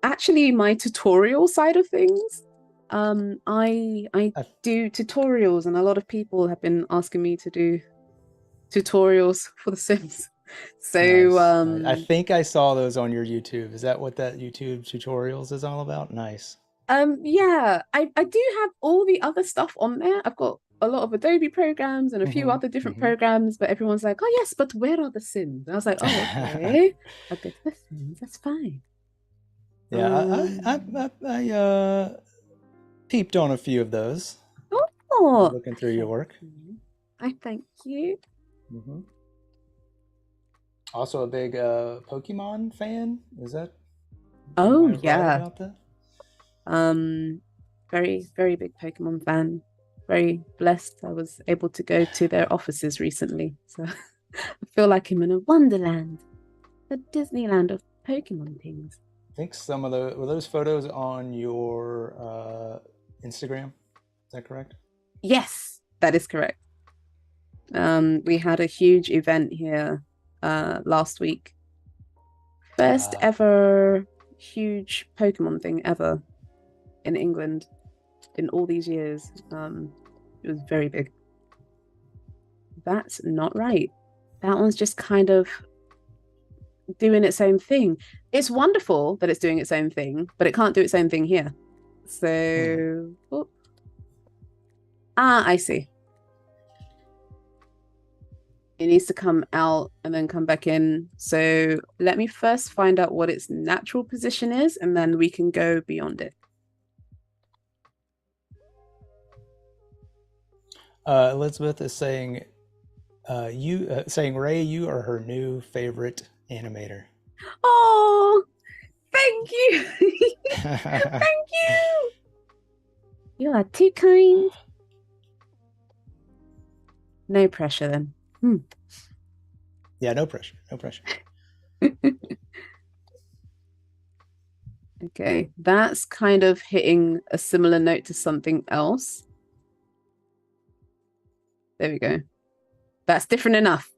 B: actually my tutorial side of things. I
A: I,
B: do tutorials, and a lot of people have been asking me to do tutorials for The Sims. So
A: nice, nice. I think I saw those on your YouTube. Is that what that YouTube tutorials is all about? Nice.
B: yeah, I do have all the other stuff on there. I've got a lot of Adobe programs and a few
A: Hmm.
B: other different
A: Hmm.
B: programs, but everyone's like, oh yes, but where are the Sims? And I was like, oh okay, I'll go to the Sims. That's fine.
A: Yeah, I peeped on a few of those.
B: Oh,
A: Looking
B: I
A: through your
B: thank
A: work.
B: you. I thank you.
A: Hmm. Also a big Pokemon fan. Am
B: Oh
A: I right
B: yeah.
A: about that?
B: Um, very, very big Pokemon fan. Very blessed. I was able to go to their offices recently. So I feel like I'm in a wonderland, a Disneyland of Pokemon things.
A: I think some of the were those photos on your Instagram. Is that correct?
B: Yes, that is correct. We had a huge event here last week. First
A: Uh,
B: ever huge Pokemon thing ever in England in all these years. It was very big. That's not right. That one's just kind of doing its own thing. It's wonderful that it's doing its own thing, but it can't do its own thing here.
A: hmm.
B: So, I see. It needs to come out and then come back in. So let me first find out what its natural position is, and then we can go beyond it.
A: Elizabeth is saying, saying Ray, you are her new favorite animator.
B: Oh, thank you. Thank you. You are too kind. No pressure then.
A: Yeah, no pressure, no pressure.
B: Okay, that's kind of hitting a similar note to something else. There we go. That's different enough.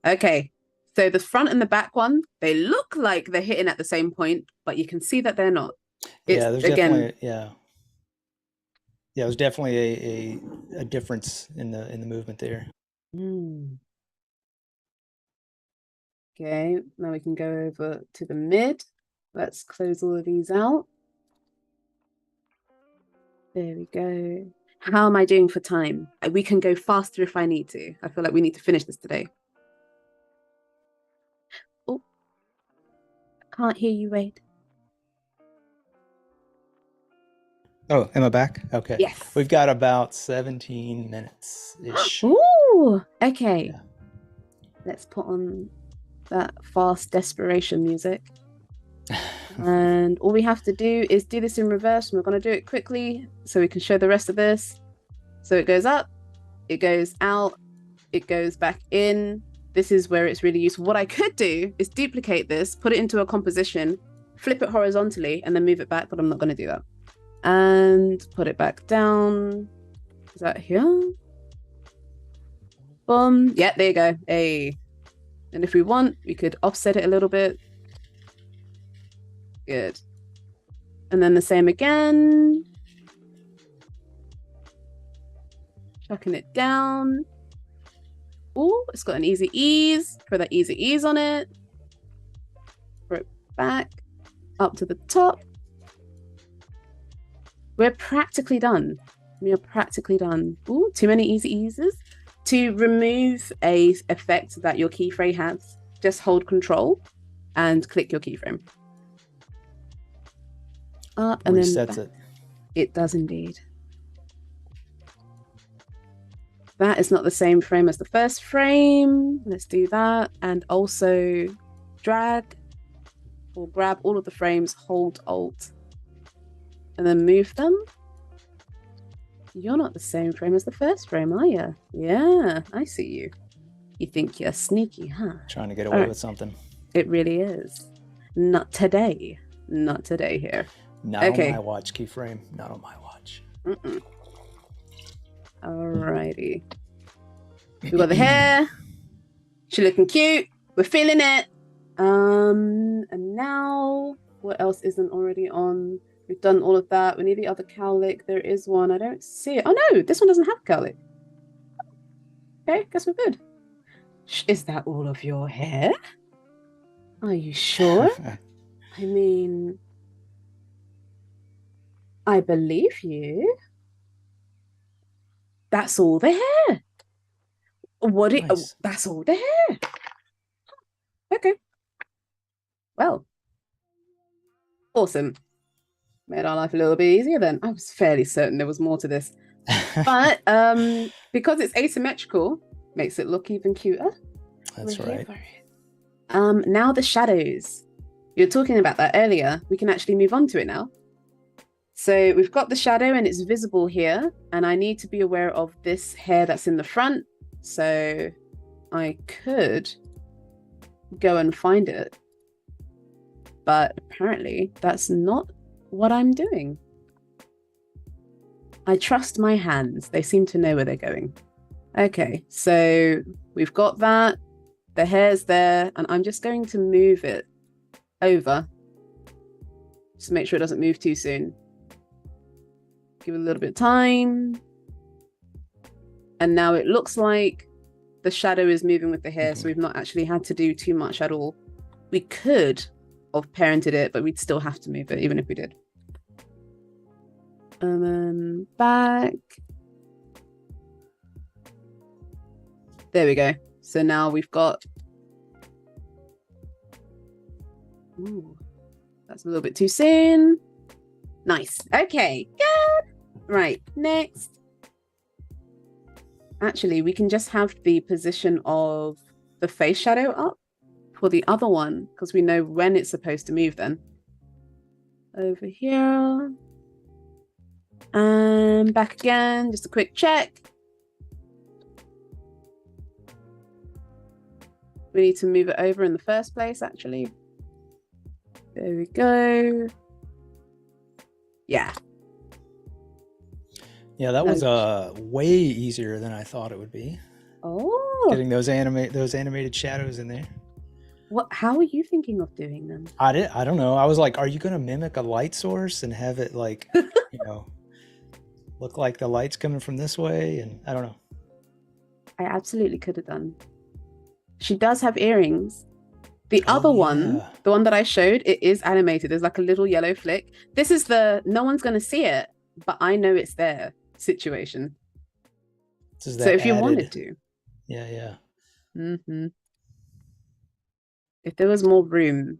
B: Okay, so the front and the back one, they look like they're hitting at the same point, but you can see that they're not. It's
A: Yeah, there's
B: again,
A: definitely there's definitely a difference in the movement there.
B: okay, now we can go over to the mid. Let's close all of these out. There we go. How am I doing for time? We can go faster if I need to. I feel like we need to finish this today. Oh, can't hear you, Wade.
A: Oh, am I back? Okay.
B: Yes.
A: We've got about 17 minutes-ish.
B: Ooh, okay.
A: Yeah.
B: Let's put on that fast desperation music. And all we have to do is do this in reverse. And we're going to do it quickly so we can show the rest of this. So it goes up, it goes out, it goes back in. This is where it's really useful. What I could do is duplicate this, put it into a composition, flip it horizontally, and then move it back, but I'm not going to do that. And put it back down. Is that here? Boom. Yeah, there you go. Hey. And if we want, we could offset it a little bit. Good. And then the same again. Chucking it down. Oh, it's got an easy ease. Put that easy ease on it. Put it back up to the top. We're practically done. We are practically done. Ooh, too many easy eases. To remove a effect that your keyframe has, just hold Control and click your keyframe. Up and
A: Resets
B: then
A: it.
B: It does indeed. That is not the same frame as the first frame. Let's do that. And also drag or grab all of the frames, hold Alt, and then move them. You're not the same frame as the first frame, are you? Yeah, I see you. You think you're sneaky, huh?
A: Trying to get away with something.
B: It really is. Not today. Not today here.
A: Not on my watch, keyframe. Not on my watch.
B: Alrighty. We got the hair. She's looking cute. We're feeling it. And now, what else isn't already on? We've done all of that. We need the other cowlick. There is one. I don't see it. Oh no, this one doesn't have cowlick. Okay, guess we're good. Is that all of your hair? Are you sure? I mean, I believe you. That's all the hair. What it?
A: Nice.
B: Oh, that's all the hair. Okay. Well, awesome. Made our life a little bit easier then. I was fairly certain there was more to this. But because it's asymmetrical, makes it look even cuter.
A: That's right.
B: Now the shadows. You were talking about that earlier. We can actually move on to it now. So we've got the shadow and it's visible here. And I need to be aware of this hair that's in the front. So I could go and find it. But apparently that's not what I'm doing. I trust my hands. They seem to know where they're going. Okay, so we've got that. The hair's there, and I'm just going to move it over. Just to make sure it doesn't move too soon. Give it a little bit of time. And now it looks like the shadow is moving with the hair, so we've not actually had to do too much at all. We could have parented it, but we'd still have to move it, even if we did. And then back. There we go. So now we've got... Ooh, that's a little bit too soon. Nice. Okay, good. Right, next. Actually, we can just have the position of the face shadow up for the other one, because we know when it's supposed to move then. Over here. And back again, just a quick check. We need to move it over in the first place, actually. There we go. Yeah.
A: Yeah, that
B: No.
A: was way easier than I thought it would be.
B: Oh,
A: Getting those animated shadows in there.
B: what? How are you thinking of doing them?
A: I don't know. I was like, are you gonna mimic a light source and have it like, you know, look like the light's coming from this way? And I don't know.
B: I absolutely could have done. She does have earrings. The
A: Oh,
B: other one,
A: yeah.
B: the one that I showed, it is animated. There's like a little yellow flick. This is the no one's going to see it, but I know it's there situation.
A: This is
B: So
A: that
B: if you
A: added.
B: wanted to.
A: Yeah.
B: If there was more room,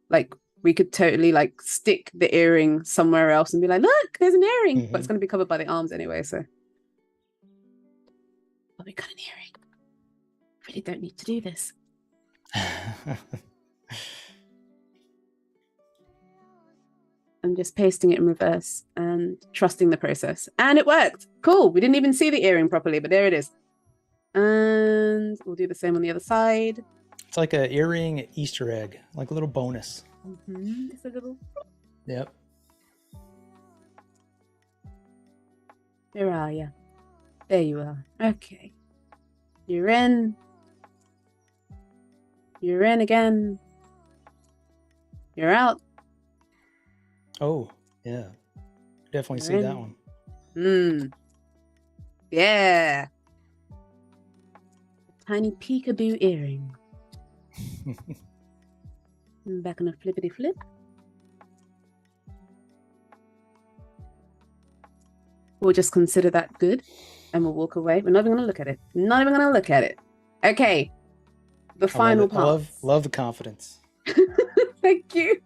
B: like we could totally like stick the earring somewhere else and be like, look, there's an earring, but it's going to be covered by the arms anyway. So, but we got an earring. Really don't need to do this. I'm just pasting it in reverse and trusting the process. And it worked. Cool. We didn't even see the earring properly, but there it is. And we'll do the same on the other side.
A: It's like an earring Easter egg, like a little bonus.
B: It's a little.
A: Yep.
B: Where are you? There you are. Okay. You're in. You're in again. You're out.
A: Oh, yeah. Definitely see that one.
B: Yeah. Tiny peekaboo earring. Back on a flippity flip. We'll just consider that good and we'll walk away. We're not even going to look at it. Not even going to look at it. Okay. The final part.
A: Love the confidence.
B: Thank you.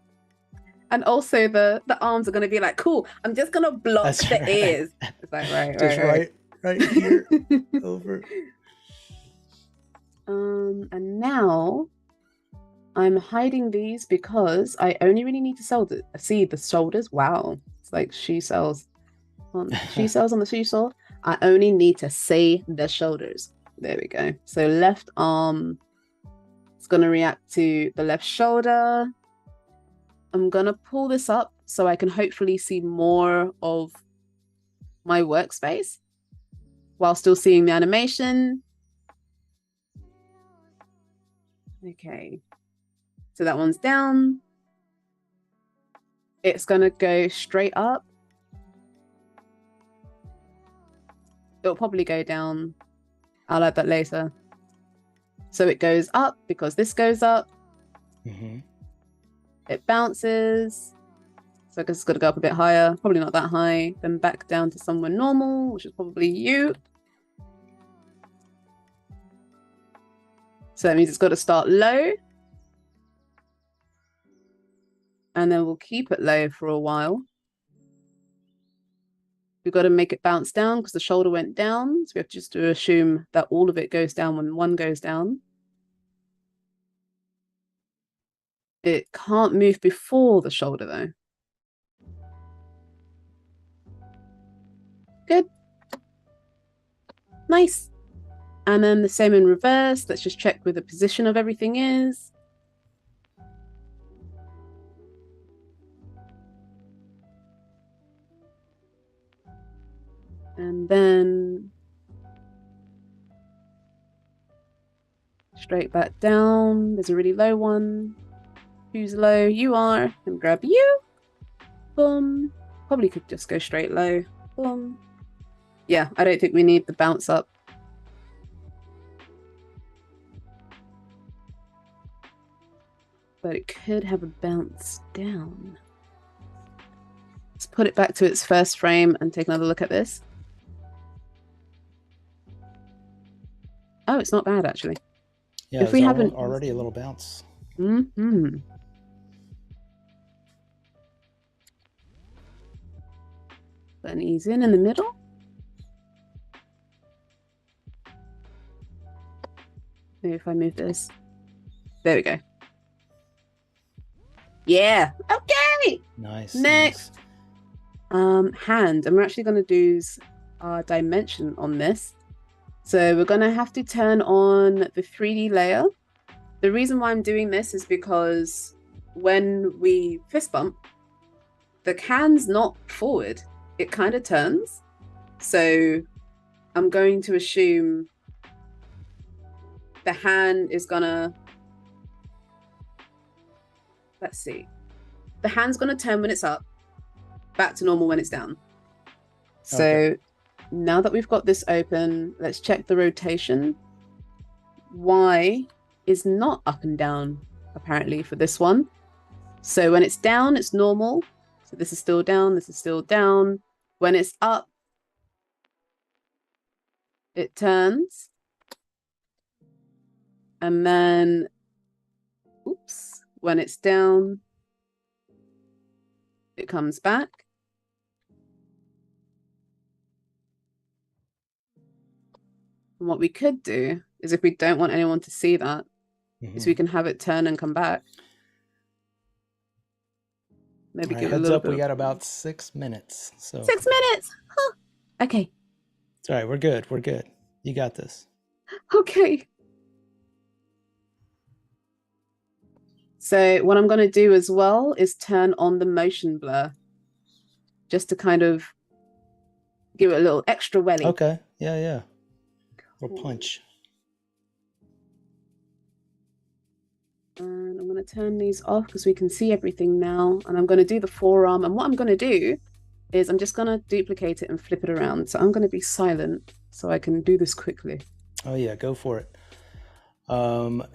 B: And also the arms are going to be like, cool, I'm just going to block the ears. It's like,
A: right here. Over.
B: And now I'm hiding these because I only really need to see the shoulders. Wow. It's like shoe cells on the seesaw. I only need to see the shoulders. There we go. So left arm, it's going to react to the left shoulder. I'm going to pull this up so I can hopefully see more of my workspace while still seeing the animation. Okay. So that one's down. It's going to go straight up. It'll probably go down. I'll add that later. So it goes up because this goes up. It bounces. So I guess it's got to go up a bit higher. Probably not that high. Then back down to somewhere normal, which is probably you. So that means it's got to start low. And then we'll keep it low for a while. We've got to make it bounce down because the shoulder went down. So we have just to assume that all of it goes down when one goes down. It can't move before the shoulder though. Good. Nice. And then the same in reverse. Let's just check where the position of everything is. And then straight back down. There's a really low one. Who's low? You are. And grab you. Boom. Probably could just go straight low. Boom. Yeah, I don't think we need the bounce up. But it could have a bounce down. Let's put it back to its first frame and take another look at this. Oh, it's not bad actually.
A: Yeah,
B: if we haven't
A: already a little bounce.
B: Button ease in the middle. Maybe if I move this. There we go. Yeah. Okay.
A: Nice.
B: Next. Hand. And we're actually going to do our dimension on this. So we're going to have to turn on the 3D layer. The reason why I'm doing this is because when we fist bump, the hand's not forward. It kind of turns. So I'm going to assume the hand is gonna, let's see. The hand's gonna turn when it's up, back to normal when it's down. So
A: Okay.
B: now that we've got this open, let's check the rotation. Y is not up and down, apparently, for this one. So when it's down, it's normal. So this is still down, this is still down. When it's up, it turns. And then, oops, when it's down, it comes back. And what we could do is, if we don't want anyone to see that, is we can have it turn and come back. Maybe
A: All right,
B: give it a
A: heads
B: little
A: up,
B: bit.
A: we got about 6 minutes. So
B: 6 minutes. Huh. Okay.
A: it's all right. We're good. We're good. You got this.
B: Okay. So what I'm going to do as well is turn on the motion blur, just to kind of give it a little extra welly.
A: Okay. Yeah, yeah. Little punch.
B: And I'm going to turn these off because we can see everything now. And I'm going to do the forearm. And what I'm going to do is I'm just going to duplicate it and flip it around. So I'm going to be silent so I can do this quickly.
A: Oh yeah, go for it.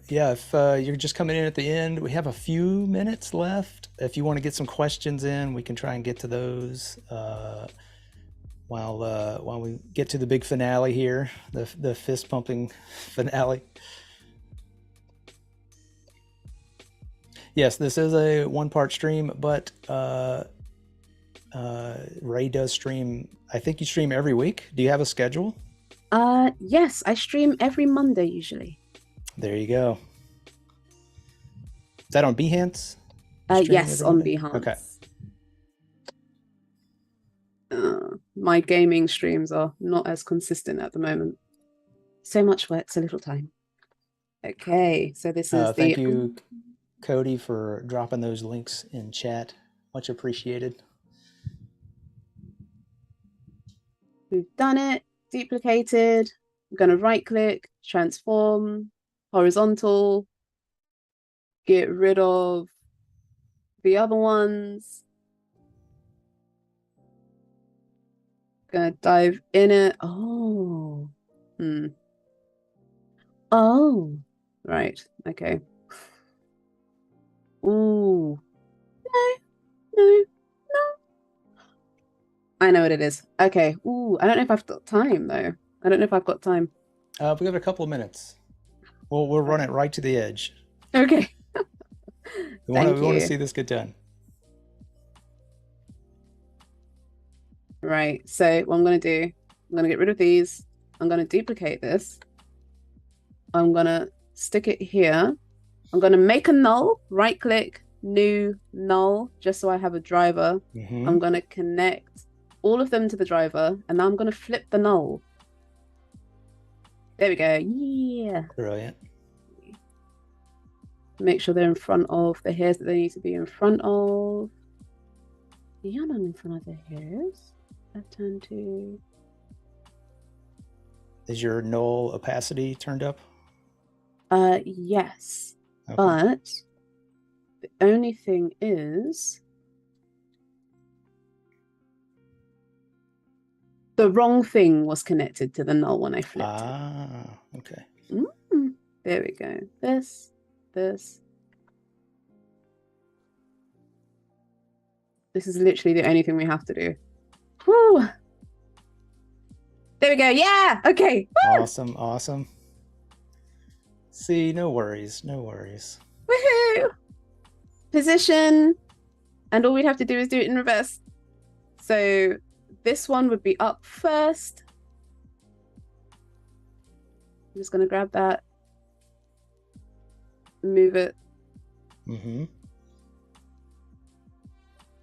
A: Yeah, if you're just coming in at the end, we have a few minutes left. If you want to get some questions in, we can try and get to those while we get to the big finale here, the fist pumping finale. Yes, this is a one-part stream, but Raye does stream. I think you stream every week. Do you have a schedule?
B: Yes, I stream every Monday usually.
A: There you go. Is that on Behance?
B: Yes, on Behance.
A: Okay.
B: My gaming streams are not as consistent at the moment. So much work, so little time. Okay, so this is
A: thank you, Cody, for dropping those links in chat. Much appreciated.
B: We've done it, duplicated. I'm going to right click, transform, horizontal, get rid of the other ones. Gonna dive in it. Oh. Oh. Right. Okay. Ooh. No. No. No. I know what it is. Okay. Ooh. I don't know if I've got time though. I don't know if I've got time.
A: We have a couple of minutes. We'll run it right to the edge.
B: Okay.
A: We want to see this get done.
B: Right. So what I'm going to do, I'm going to get rid of these. I'm going to duplicate this. I'm going to stick it here. I'm going to make a null, right click, new null, just so I have a driver. I'm going to connect all of them to the driver, and now I'm going to flip the null. There we go. Yeah.
A: Brilliant.
B: Make sure they're in front of the hairs that they need to be in front of. You're not in front of the hairs. Left turn to.
A: Is your null opacity turned up?
B: Yes.
A: Okay.
B: But the only thing is the wrong thing was connected to the null when I flipped it.
A: Ah, okay.
B: There we go. This. This is literally the only thing we have to do. Whew. There we go. Yeah. Okay.
A: Woo! Awesome. Awesome. See, no worries. No worries.
B: Woohoo! Position. And all we'd have to do is do it in reverse. So this one would be up first. I'm just going to grab that. Move it.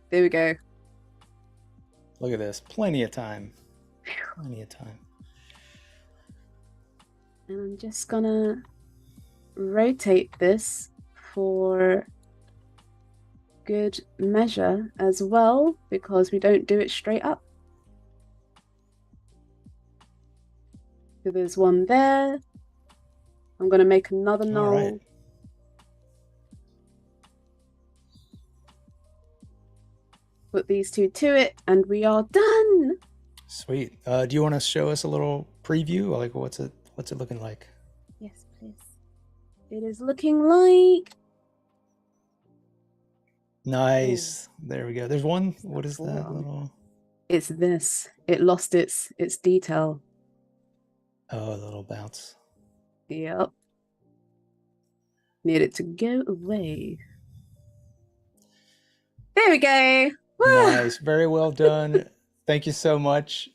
B: There we go.
A: Look at this. Plenty of time. Plenty of time.
B: And I'm just gonna rotate this for good measure as well because we don't do it straight up. So there's one there. I'm going to make another
A: All right.
B: null. Put these two to it, and we are done.
A: Sweet. Do you want to show us a little preview? Like, what's it looking like?
B: Yes, please. It is looking like.
A: Nice. There we go. There's one. What is that
B: forearm.
A: little?
B: It's this. It lost its detail.
A: Oh, a little bounce.
B: Yep. Need it to go away. There we go.
A: Nice. Very well done. Thank you so much.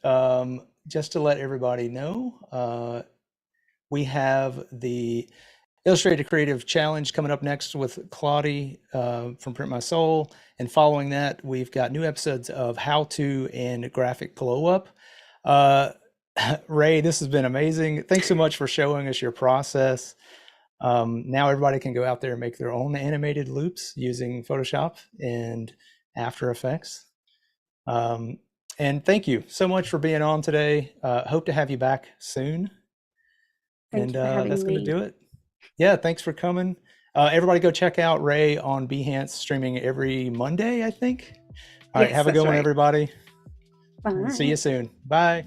A: Just to let everybody know, we have the Illustrated Creative Challenge coming up next with Claudie from Print My Soul. And following that, we've got new episodes of How To and Graphic Glow Up. Raye, this has been amazing. Thanks so much for showing us your process. Now everybody can go out there and make their own animated loops using Photoshop and After Effects. And thank you so much for being on today. Hope to have you back soon.
B: Thank you for having
A: that's going to
B: me.
A: do it. Yeah, thanks for coming. Everybody go check out Raye on Behance, streaming every Monday, I think. All right,
B: Yes,
A: have a good
B: that's
A: one,
B: right.
A: everybody.
B: Bye.
A: See you soon. Bye.